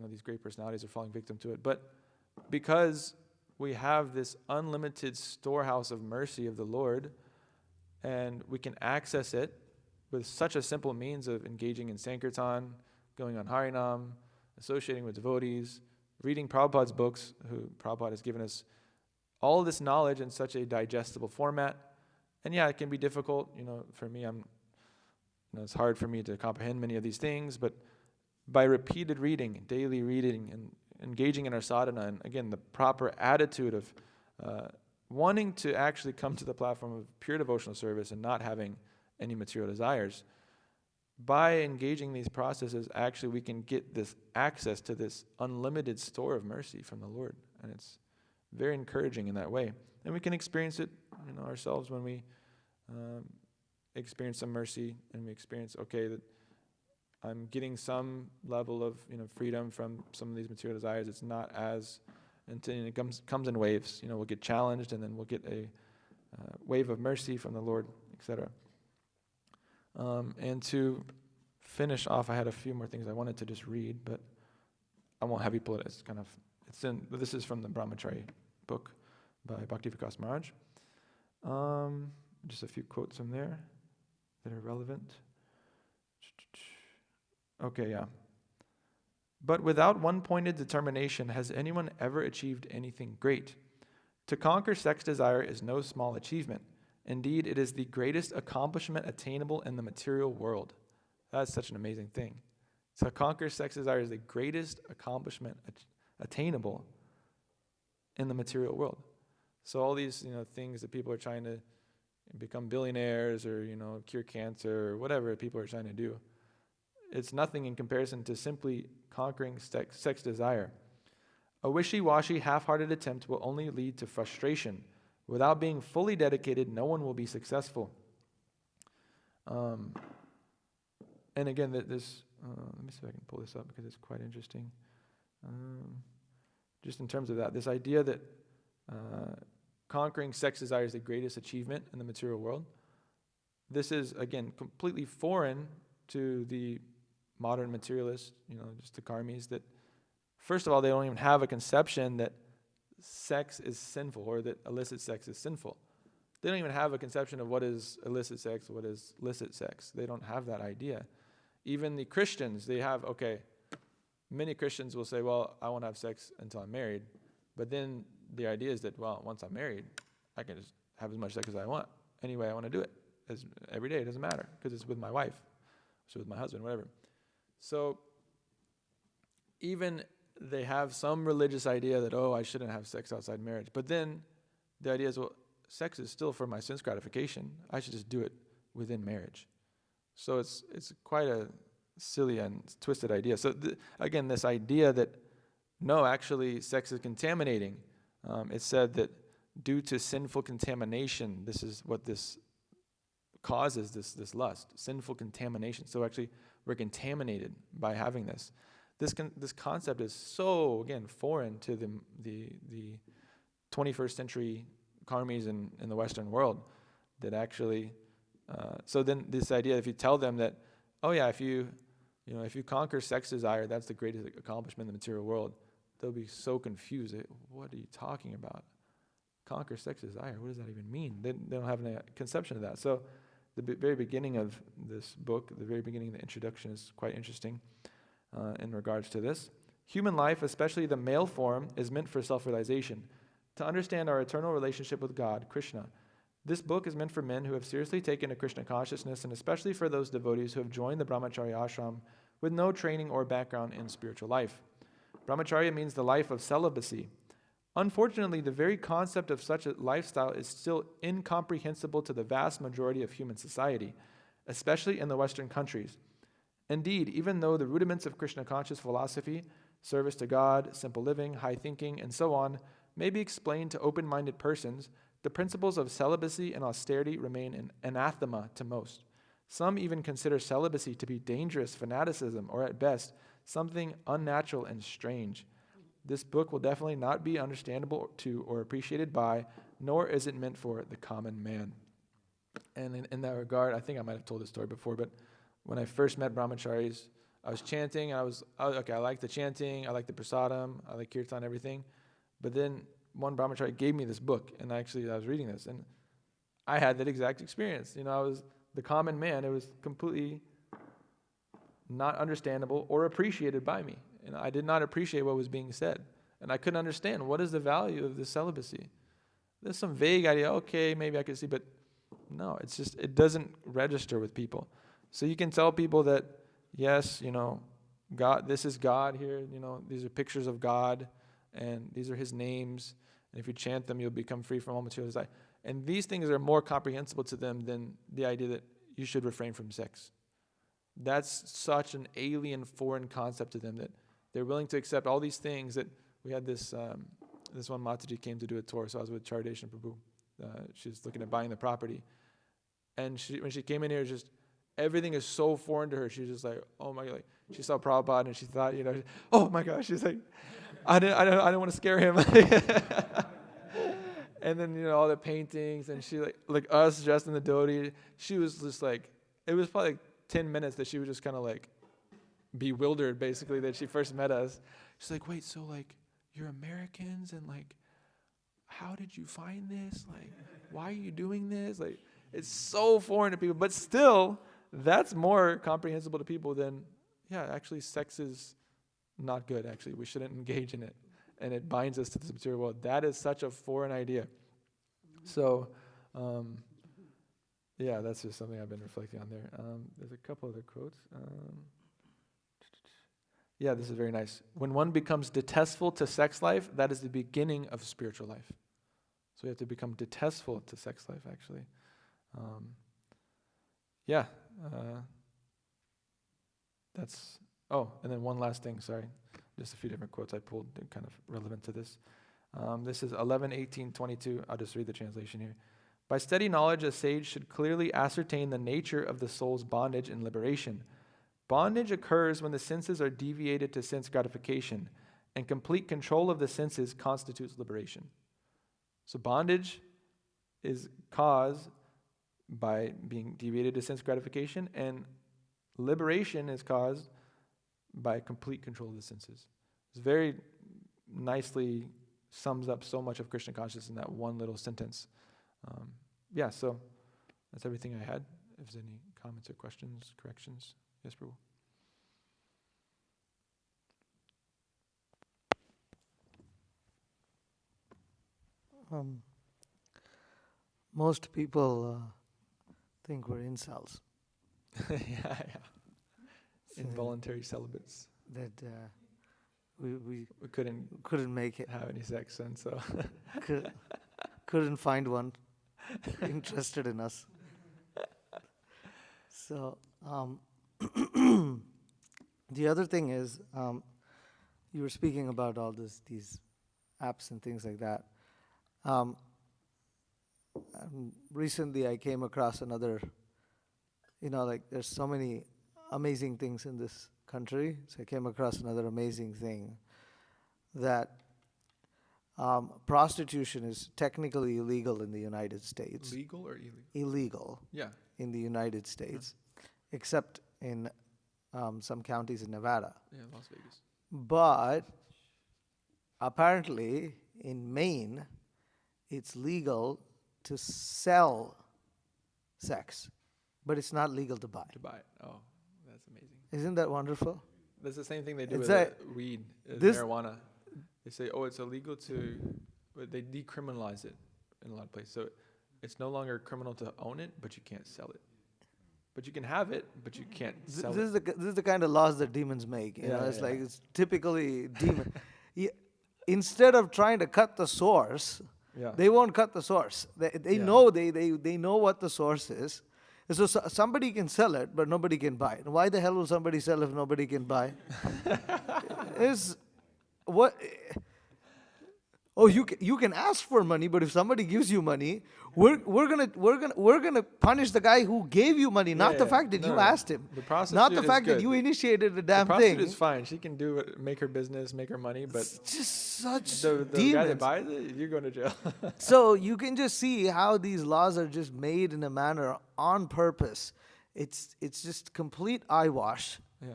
these great personalities are falling victim to it. But because we have this unlimited storehouse of mercy of the Lord, and we can access it with such a simple means of engaging in Sankirtan, going on Harinam, associating with devotees, reading Prabhupada's books, who Prabhupada has given us all this knowledge in such a digestible format. And yeah, it can be difficult. For me, it's hard for me to comprehend many of these things, but by repeated reading, daily reading, and engaging in our sadhana, and again, the proper attitude of wanting to actually come to the platform of pure devotional service and not having any material desires, by engaging these processes, actually we can get this access to this unlimited store of mercy from the Lord. And it's very encouraging in that way. And we can experience it ourselves when we experience some mercy, and we experience, that I'm getting some level of freedom from some of these material desires. It's not as, until it comes in waves. We'll get challenged, and then we'll get a wave of mercy from the Lord, etc. And to finish off, I had a few more things I wanted to just read, but I won't have you pull it. This is from the Brahmachari book by Bhakti Vikas Maharaj. Just a few quotes from there that are relevant. Okay, yeah. But without one-pointed determination, has anyone ever achieved anything great? To conquer sex desire is no small achievement. Indeed, it is the greatest accomplishment attainable in the material world. That's such an amazing thing. To conquer sex desire is the greatest accomplishment attainable in the material world. So all these things that people are trying to become billionaires or cure cancer or whatever people are trying to do, it's nothing in comparison to simply conquering sex desire. A wishy-washy, half-hearted attempt will only lead to frustration. Without being fully dedicated, no one will be successful. And again, let me see if I can pull this up because it's quite interesting. Just in terms of that, this idea that conquering sex desire is the greatest achievement in the material world. This is, again, completely foreign to the modern materialists, just the karmis, that first of all, they don't even have a conception that sex is sinful or that illicit sex is sinful. They don't even have a conception of what is illicit sex, what is licit sex. They don't have that idea. Even the Christians, they have, many Christians will say, well, I won't have sex until I'm married. But then the idea is that, well, once I'm married, I can just have as much sex as I want. Any way I want to do it. Every day, it doesn't matter, because it's with my wife, so with my husband, whatever. So even they have some religious idea that, I shouldn't have sex outside marriage. But then the idea is, well, sex is still for my sense gratification. I should just do it within marriage. So it's quite a silly and twisted idea. So again, this idea that, no, actually sex is contaminating. It's said that due to sinful contamination, this is what this causes, this lust, sinful contamination. So actually, we're contaminated by having this. This concept is so, again, foreign to the 21st century karmis in the Western world, that actually, so then this idea, if you tell them that, if you conquer sex desire, that's the greatest accomplishment in the material world, they'll be so confused. What are you talking about? Conquer sex desire, what does that even mean? They don't have any conception of that. So the very beginning of this book, the very beginning of the introduction, is quite interesting in regards to this. Human life, especially the male form, is meant for self-realization, to understand our eternal relationship with God, Krishna. This book is meant for men who have seriously taken to Krishna consciousness, and especially for those devotees who have joined the brahmacharya ashram with no training or background in spiritual life. Brahmacharya means the life of celibacy. Unfortunately, the very concept of such a lifestyle is still incomprehensible to the vast majority of human society, especially in the Western countries. Indeed, even though the rudiments of Krishna-conscious philosophy, service to God, simple living, high thinking, and so on, may be explained to open-minded persons, the principles of celibacy and austerity remain an anathema to most. Some even consider celibacy to be dangerous fanaticism, or at best, something unnatural and strange. This book will definitely not be understandable to or appreciated by, nor is it meant for the common man. And in that regard, I think I might have told this story before, but when I first met brahmacharis, I was chanting, I like the chanting, I like the prasadam, I like kirtan, everything. But then one brahmachari gave me this book, and I was reading this, and I had that exact experience. I was the common man. It was completely not understandable or appreciated by me. And I did not appreciate what was being said. And I couldn't understand, what is the value of this celibacy? There's some vague idea, maybe I could see, but no, it doesn't register with people. So you can tell people that, yes, God, this is God here, these are pictures of God, and these are his names, and if you chant them, you'll become free from all material desire. And these things are more comprehensible to them than the idea that you should refrain from sex. That's such an alien, foreign concept to them that they're willing to accept all these things. That we had this one Mataji came to do a tour, so I was with ātta-śarāsanaḥ Prabhu. She's looking at buying the property. And when she came in here, just everything is so foreign to her. She's just like, oh my God. Like, she saw Prabhupada and she thought, oh my gosh. She's like, I didn't want to scare him. And then, all the paintings, and she like us dressed in the dhoti. She was just like, it was probably 10 minutes that she was just kind of like bewildered, basically, that she first met us. She's like, wait, so like you're Americans, and like, how did you find this? Like, why are you doing this? Like, it's so foreign to people, but still, that's more comprehensible to people than, actually sex is not good, actually. We shouldn't engage in it. And it binds us to this material world. That is such a foreign idea. So, that's just something I've been reflecting on there. There's a couple other quotes. This is very nice. When one becomes detestful to sex life, that is the beginning of spiritual life. So we have to become detestful to sex life, actually. And then one last thing, sorry. Just a few different quotes I pulled that are kind of relevant to this. This is 11:18:22. I'll just read the translation here. By steady knowledge, a sage should clearly ascertain the nature of the soul's bondage and liberation. Bondage occurs when the senses are deviated to sense gratification, and complete control of the senses constitutes liberation. So bondage is caused by being deviated to sense gratification, and liberation is caused by complete control of the senses. It's very nicely sums up so much of Krishna consciousness in that one little sentence. yeah, so that's everything I had. If there's any comments or questions, corrections. Yes, Prabhu. Most people think we're incels. Yeah. Involuntary celibates. That we We couldn't couldn't make it. have any sex, and so Couldn't find one interested in us. So the other thing is, you were speaking about all these apps and things like that. Recently, I came across another. There's so many amazing things in this country. So I came across another amazing thing that prostitution is technically illegal in the United States. legal or illegal? Illegal Yeah. in the United States, except in some counties in Nevada. Yeah, Las Vegas. But apparently in Maine, it's legal to sell sex, but it's not legal to buy. To buy it. Oh, that's amazing. Isn't that wonderful? That's the same thing they do It's with weed, this- marijuana. They say, oh, it's illegal but they decriminalize it in a lot of places. So it's no longer criminal to own it, but you can't sell it. But you can have it, but you can't sell This it. is the kind of laws that demons make. Yeah, It's yeah. like it's typically demon. Instead of trying to cut the source, Yeah. they won't cut the source. They Yeah. know they know what the source is. And so somebody can sell it, but nobody can buy it. Why the hell will somebody sell if nobody can buy? Is what? Oh, you can ask for money, but if somebody gives you money, we're gonna punish the guy who gave you money, not the yeah. fact that No, you no. asked him, The prostitute not the is fact that good. you initiated the The damn prostitute thing. is fine. She can do it, make her business, make her money, but It's just such the guy demons. that buys it, you're going to jail. So you can just see how these laws are just made in a manner on purpose. It's just complete eyewash. Yeah.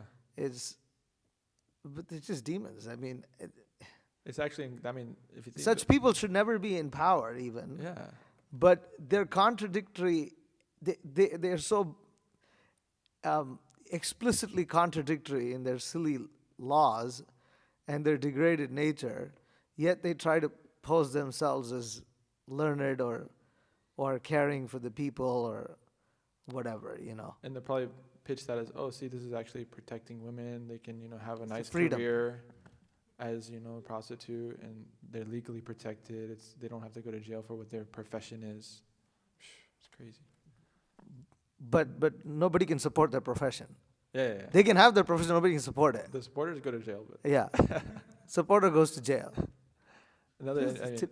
But it's just demons. I mean, It's actually, I mean, if you think such people should never be in power, even. yeah. But they're contradictory. They're so explicitly contradictory in their silly laws and their degraded nature. Yet they try to pose themselves as learned or caring for the people or whatever. And they'll probably pitch that as, oh, see, this is actually protecting women. They can, have a nice freedom. career as, a prostitute, and they're legally protected. They don't have to go to jail for what their profession is. It's crazy. But nobody can support their profession. Yeah. They can have their profession, nobody can support it. The supporters go to jail, but Yeah. Supporter goes to jail. another, It's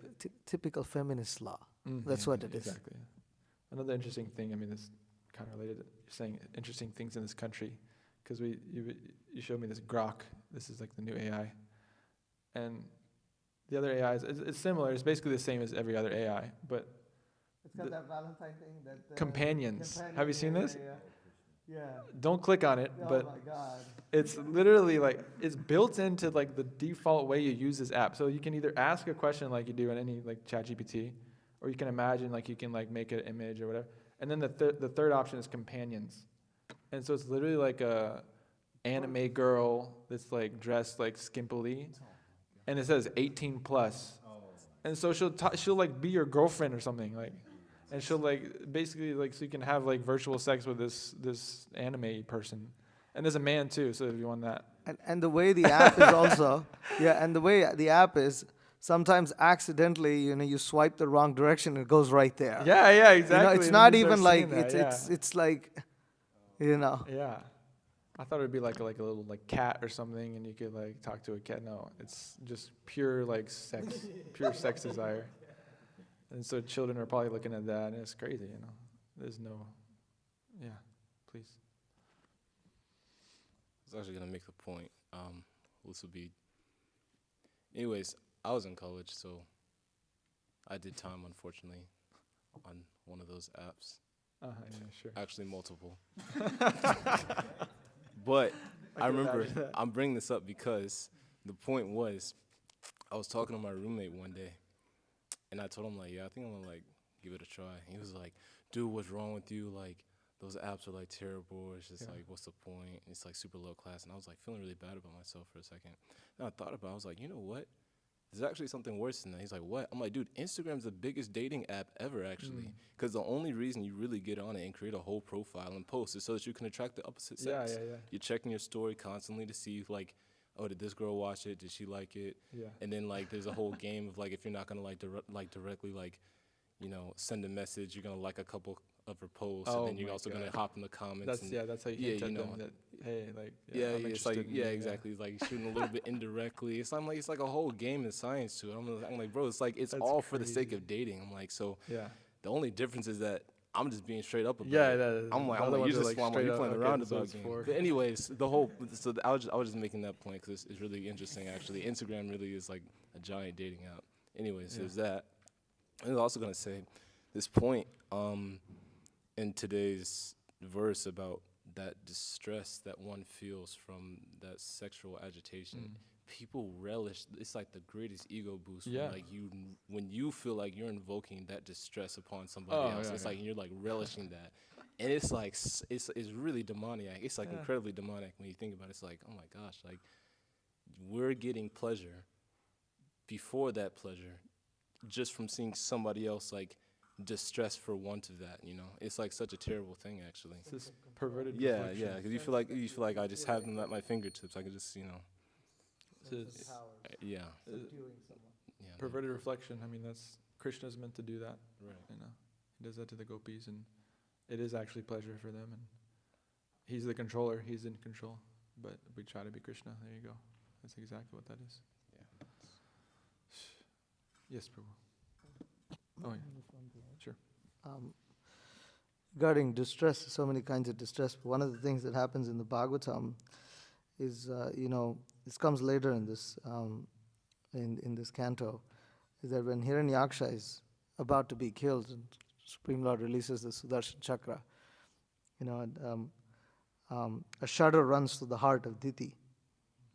typical feminist law. That's yeah, what it is. Exactly. Another interesting thing, this kind of related, you're saying interesting things in this country, because you showed me this Grok. This is like the new AI. And the other AIs, it's similar. It's basically the same as every other AI, but It's got that Valentine thing. That companions. Have you seen this? Yeah. Don't click on it, Oh but my God. it's literally it's built into like the default way you use this app. So you can either ask a question like you do in any like ChatGPT, or you can imagine like you can like make an image or whatever. And then the third option is companions. And so it's literally like a anime girl that's like dressed like skimpily, and it says 18 plus. And so she'll like be your girlfriend or something like, and she'll like basically like so you can have like virtual sex with this anime person. And there's a man too, so if you want that. And the way the app is also, and the way the app is, sometimes accidentally, you swipe the wrong direction, it goes right there. Yeah, exactly. It's And not then you even start like seeing that, it's like, Yeah. I thought it would be like a little like cat or something, and you could like talk to a cat. No, it's just pure like sex, pure sex desire. And so children are probably looking at that, and it's crazy, There's no, please. I was actually gonna make the point. This would be. Anyways, I was in college, so I did time, unfortunately, on one of those apps. Yeah, sure. Actually, multiple. But I remember I'm bringing this up because the point was, I was talking to my roommate one day, and I told him like, yeah, I think I'm gonna like give it a try. He was like, dude, what's wrong with you? Like, those apps are like terrible. It's just like, what's the point? It's like super low class. And I was like feeling really bad about myself for a second. And I thought about it. I was like, you know what? There's actually something worse than that. He's like, what? I'm like, dude, Instagram's the biggest dating app ever, actually. Because the only reason you really get on it and create a whole profile and post is so that you can attract the opposite sex. Yeah. You're checking your story constantly to see, like, oh, did this girl watch it? Did she like it? Yeah. And then, like, there's a whole game of, like, if you're not going to, directly, like, you know, send a message, you're going to like a couple of her posts, and then you're also going to hop in the comments. That's how you hint at them that, hey, like, I'm it's like, interested in you, exactly. It's like shooting a little bit indirectly. It's like a whole game of science to it. I'm like, bro, it's like, it's all for the sake of dating. I'm like, so the only difference is that I'm just being straight up about it. I'm like, you're just you're playing around about it. But anyways, I was just making that point because it's really interesting, actually. Instagram really is like a giant dating app. Anyways, there's that. I was also going to say this point in today's verse about that distress that one feels from that sexual agitation. People relish, it's like the greatest ego boost when you feel like you're invoking that distress upon somebody else. It's like you're like relishing that. And it's like, it's really demoniac. It's like incredibly demonic when you think about it. It's like, oh my gosh, like we're getting pleasure before that pleasure just from seeing somebody else like distressed for want of that, you know. It's like such a terrible thing, actually. It's this perverted Yeah, reflection. because you feel like I just have them at my fingertips. I can just, you know. Perverted reflection. I mean, that's Krishna's meant to do that. Right. You know, he does that to the gopis, and it is actually pleasure for them. And he's the controller. He's in control. But we try to be Krishna. There you go. That's exactly what that is. Yeah. Yes, Prabhu. Oh yeah. Sure. Regarding distress, so many kinds of distress. One of the things that happens in the Bhagavatam is, this comes later in this in this canto, is that when Hiranyaksha is about to be killed, and Supreme Lord releases the Sudarshan Chakra, a shudder runs through the heart of Diti,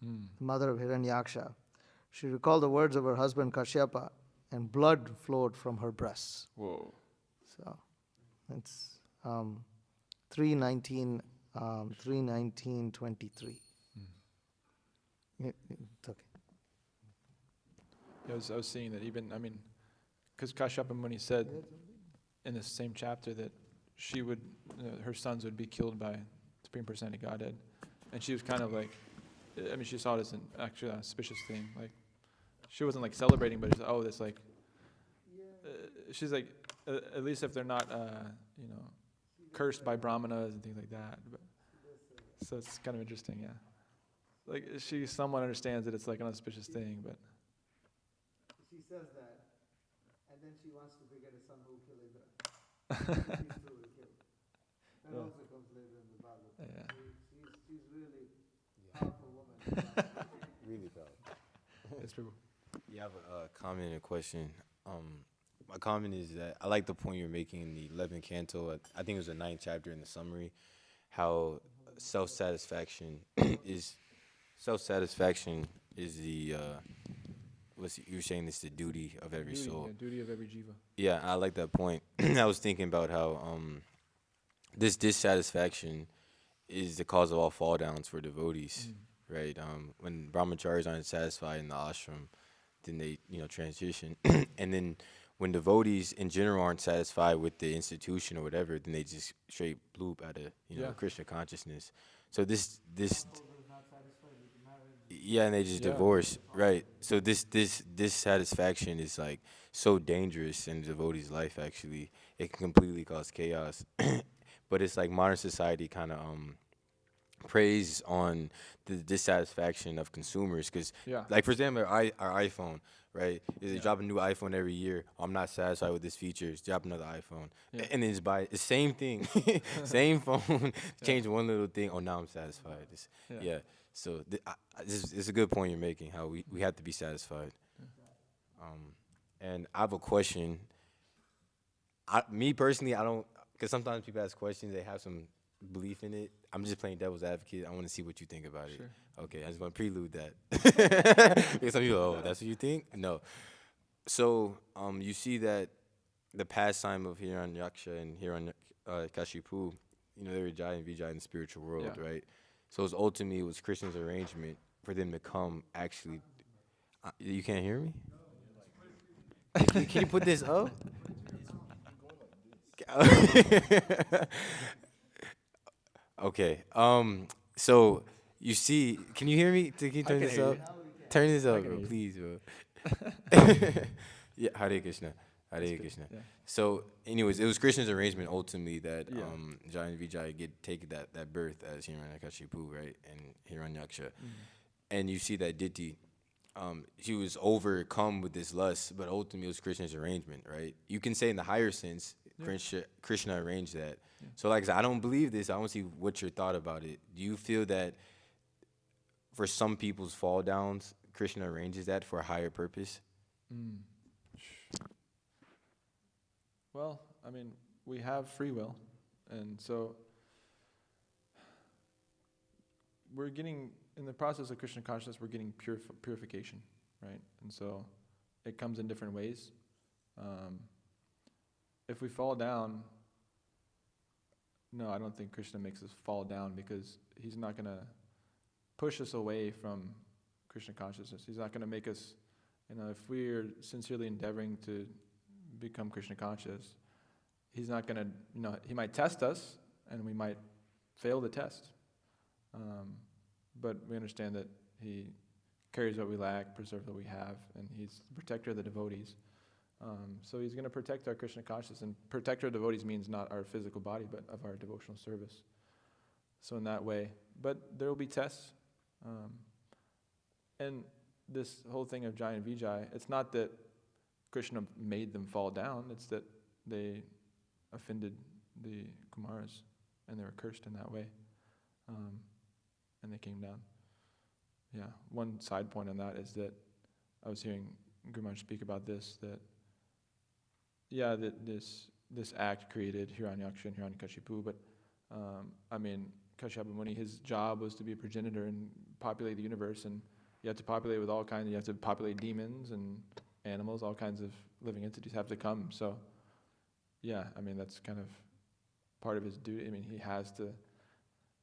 the mother of Hiranyaksha. She recalled the words of her husband Kashyapa, and blood flowed from her breasts. Whoa. So it's 3:19:23. It's okay. I was seeing that because Kashyapa Muni said in the same chapter that she would, her sons would be killed by Supreme Personality Godhead, and she was kind of like, she saw it as an actually auspicious thing. Like, she wasn't like celebrating, but it's like, she's like, at least if they're not, cursed by brahmanas and things like that. But, so it's kind of interesting, yeah. Like, she somewhat understands that it's like an auspicious thing, but. She says that, and then she wants to beget a son who will kill Indra. That also comes later in the Bhagavad. Yeah. She's really powerful woman. Really powerful. Yes, Prabhu. Yeah, I have a comment and a question. My comment is that I like the point you're making in the 11th canto. I think it was the 9th chapter in the summary, how self-satisfaction is the you're saying it's the duty of every soul. Yeah, duty of every jiva. Yeah, I like that point. I was thinking about how this dissatisfaction is the cause of all fall downs for devotees, right? When brahmacharis aren't satisfied in the ashram, then they transition, and then when devotees in general aren't satisfied with the institution or whatever, then they just straight bloop out of Krishna consciousness. So this and they just divorce, right? So this dissatisfaction is like so dangerous in the devotee's life. Actually, it can completely cause chaos. But it's like modern society kind of preys on the dissatisfaction of consumers, because like, for example, our iPhone, right? They drop a new iPhone every year. Oh, I'm not satisfied with this feature. Drop another iPhone, and then just buy the same thing, same phone, change one little thing. Oh, now I'm satisfied. So it's a good point you're making, how we have to be satisfied. And I have a question. Me personally, I don't, because sometimes people ask questions, they have some belief in it. I'm just playing devil's advocate. I want to see what you think about it. Okay, I just want to prelude that. Because some people, that's what you think? No. So you see that the pastime of Hiranyaksha and Hiranyakashipu, they were Jai and Vijay in the spiritual world, right? So it was Krishna's arrangement for them to come actually. You can't hear me? Can you put this up? Okay. So you see, can you hear me? Can you turn this up? Turn this up, bro, please, bro. Yeah, Hare Krishna. Hare Krishna. Yeah. So, anyways, it was Krishna's arrangement ultimately that Jai and Vijay take that birth as Hiranyakashipu, right, and Hiranyaksha. Mm-hmm. And you see that Diti, she was overcome with this lust, but ultimately it was Krishna's arrangement, right? You can say in the higher sense, Krishna arranged that. Yeah. So, like I said, I don't believe this. I want to see what your thought about it. Do you feel that for some people's fall downs, Krishna arranges that for a higher purpose? Well, I mean, we have free will, and so we're getting, in the process of Krishna consciousness, we're getting purification, right? And so it comes in different ways. If we fall down, no, I don't think Krishna makes us fall down, because he's not going to push us away from Krishna consciousness. He's not going to make us, if we're sincerely endeavoring to become Krishna conscious, he's not going to, he might test us and we might fail the test. But we understand that he carries what we lack, preserves what we have, and he's the protector of the devotees. So he's going to protect our Krishna consciousness, and protector of devotees means not our physical body, but of our devotional service. So in that way, but there will be tests. And this whole thing of Jai and Vijay, it's not that Krishna made them fall down, it's that they offended the Kumaras and they were cursed in that way. And they came down. Yeah, one side point on that is that I was hearing Guru Maharaj speak about this, that this act created Hiranyaksha and Hiranyakashipu, but Kashyapa Muni, his job was to be a progenitor and populate the universe, and you have to populate with all kinds, you have to populate demons and animals, all kinds of living entities have to come. So, that's kind of part of his duty. He has to,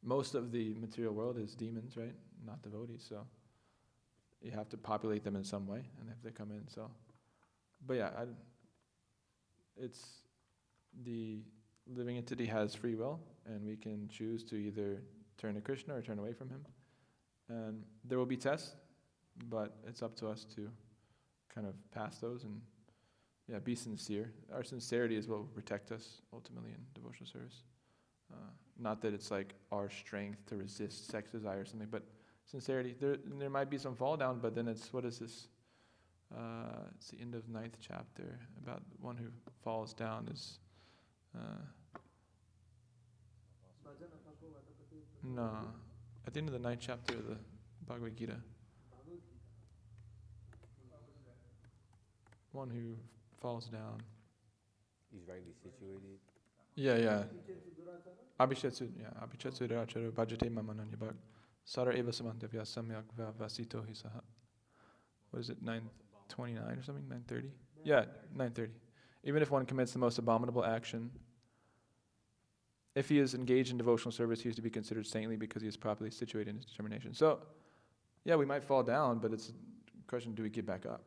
most of the material world is demons, right? Not devotees, so you have to populate them in some way, and they have to come in, so. But it's the living entity has free will, and we can choose to either turn to Krishna or turn away from him. And there will be tests, but it's up to us to kind of pass those and be sincere. Our sincerity is what will protect us ultimately in devotional service. Not that it's like our strength to resist sex desire or something, but sincerity. There might be some fall down, but then it's, what is this? It's the end of 9th chapter about one who falls down is... no, at the end of the 9th chapter of the Bhagavad Gita. One who falls down. He's rightly situated. Yeah. Abhichetsu Racharo Bhajate Mamananyabhak Sara Eva Samantavya Samyak Vasito Hisaha. What is it, 929 or something? 930? Yeah, 930. Even if one commits the most abominable action, if he is engaged in devotional service, he is to be considered saintly because he is properly situated in his determination. So, we might fall down, but it's a question, do we get back up?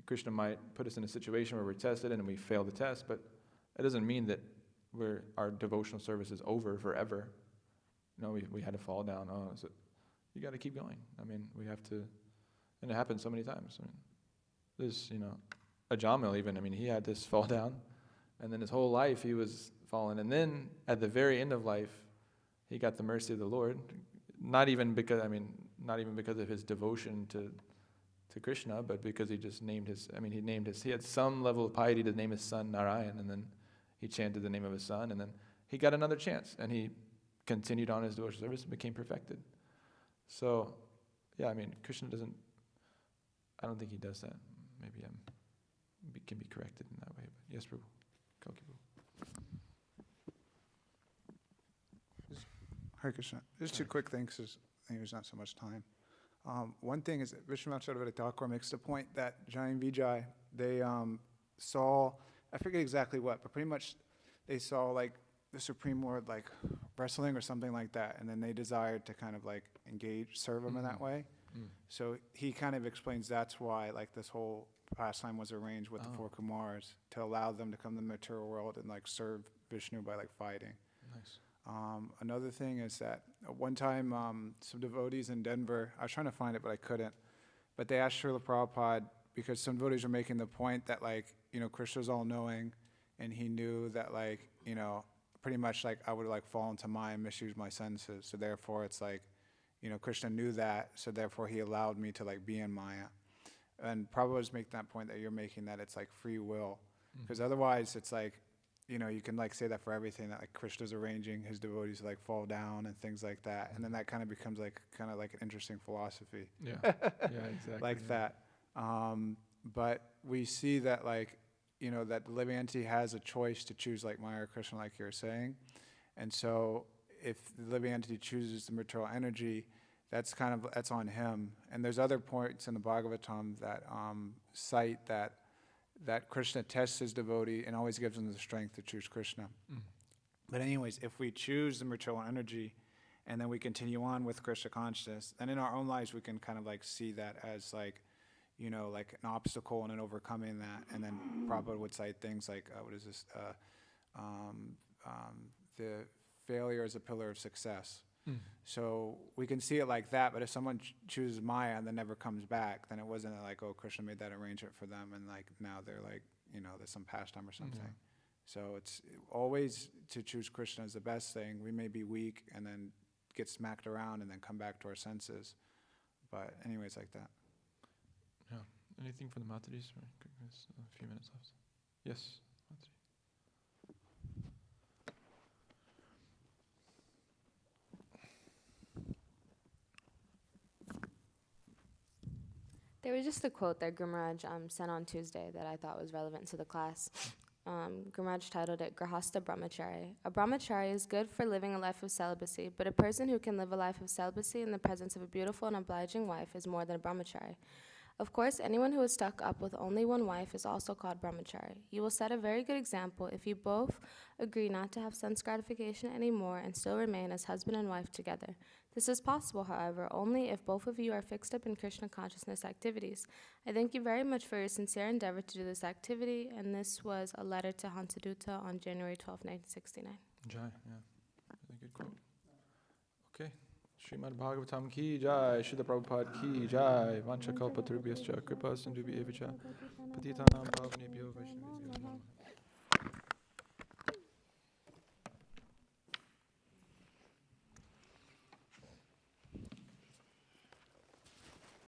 Krishna might put us in a situation where we're tested and we fail the test, but it doesn't mean that our devotional service is over forever. We had to fall down. So you got to keep going. We have to, and it happens so many times. There's, Ajamil even, he had this fall down, and then his whole life he was fallen, and then at the very end of life, he got the mercy of the Lord. Not even because of his devotion to Krishna, but because he just named he had some level of piety to name his son Narayan, and then he chanted the name of his son, and then he got another chance, and he continued on his devotional service and became perfected. So, Krishna doesn't, I don't think he does that. Maybe can be corrected in that way. But yes, Prabhu. Kalki Prabhu. Hare Krishna. Just two quick things, because I think there's not so much time. One thing is that Vishwanath Chakravarti Thakur makes the point that Jai and Vijay, saw, I forget exactly what, but pretty much they saw like the Supreme Lord like wrestling or something like that, and then they desired to kind of like serve him in that way. So he kind of explains that's why like this whole pastime was arranged with the four Kumars, to allow them to come to the material world and like serve Vishnu by like fighting. Nice. Another thing is that one time some devotees in Denver, I was trying to find it but I couldn't, but they asked Srila Prabhupada, because some devotees are making the point that like, you know, Krishna's all-knowing, and he knew that like, you know, pretty much like I would like fall into Maya and misuse my senses, so therefore it's like, you know, Krishna knew that, so therefore he allowed me to like be in Maya. And Prabhupada's making that point that you're making, that it's like free will, because otherwise it's like, you know, you can like say that for everything, that like Krishna's arranging his devotees to like fall down and things like that, and then that kind of becomes like kind of like an interesting philosophy. Yeah, yeah, exactly. Like that. But we see that like, you know, that the living entity has a choice to choose like Maya or Krishna, like you're saying. And so if the living entity chooses the material energy, that's on him. And there's other points in the Bhagavatam that cite that Krishna tests his devotee and always gives them the strength to choose Krishna. But anyways, if we choose the material energy and then we continue on with Krishna consciousness, then in our own lives we can kind of like see that as like, you know, like an obstacle and an overcoming that. And then Prabhupada would cite things like, the failure is a pillar of success. So we can see it like that, but if someone chooses Maya and then never comes back, then it wasn't like, oh, Krishna made that arrangement for them, and like now they're like, you know, there's some pastime or something. So it's always to choose Krishna is the best thing. We may be weak and then get smacked around and then come back to our senses. But anyways, like that. Yeah. Anything from the Mataris? There's a few minutes left. Yes. Matari. There was just a quote that Grimraj sent on Tuesday that I thought was relevant to the class. Grimraj titled it Grahasta Brahmachari. A brahmachari is good for living a life of celibacy, but a person who can live a life of celibacy in the presence of a beautiful and obliging wife is more than a brahmachari. Of course, anyone who is stuck up with only one wife is also called brahmachari. You will set a very good example if you both agree not to have sense gratification anymore and still remain as husband and wife together. This is possible, however, only if both of you are fixed up in Krishna consciousness activities. I thank you very much for your sincere endeavor to do this activity, and this was a letter to Hansadutta on January 12, 1969. Jai, yeah. Really good quote. Okay. Srimad Bhagavatam ki jai, Srila Prabhupada ki jai, Vancha Kalpatarubhyascha, Kripa Sindhubhya Evacha, Patitanam Pavanebhyo Vaishnavescha.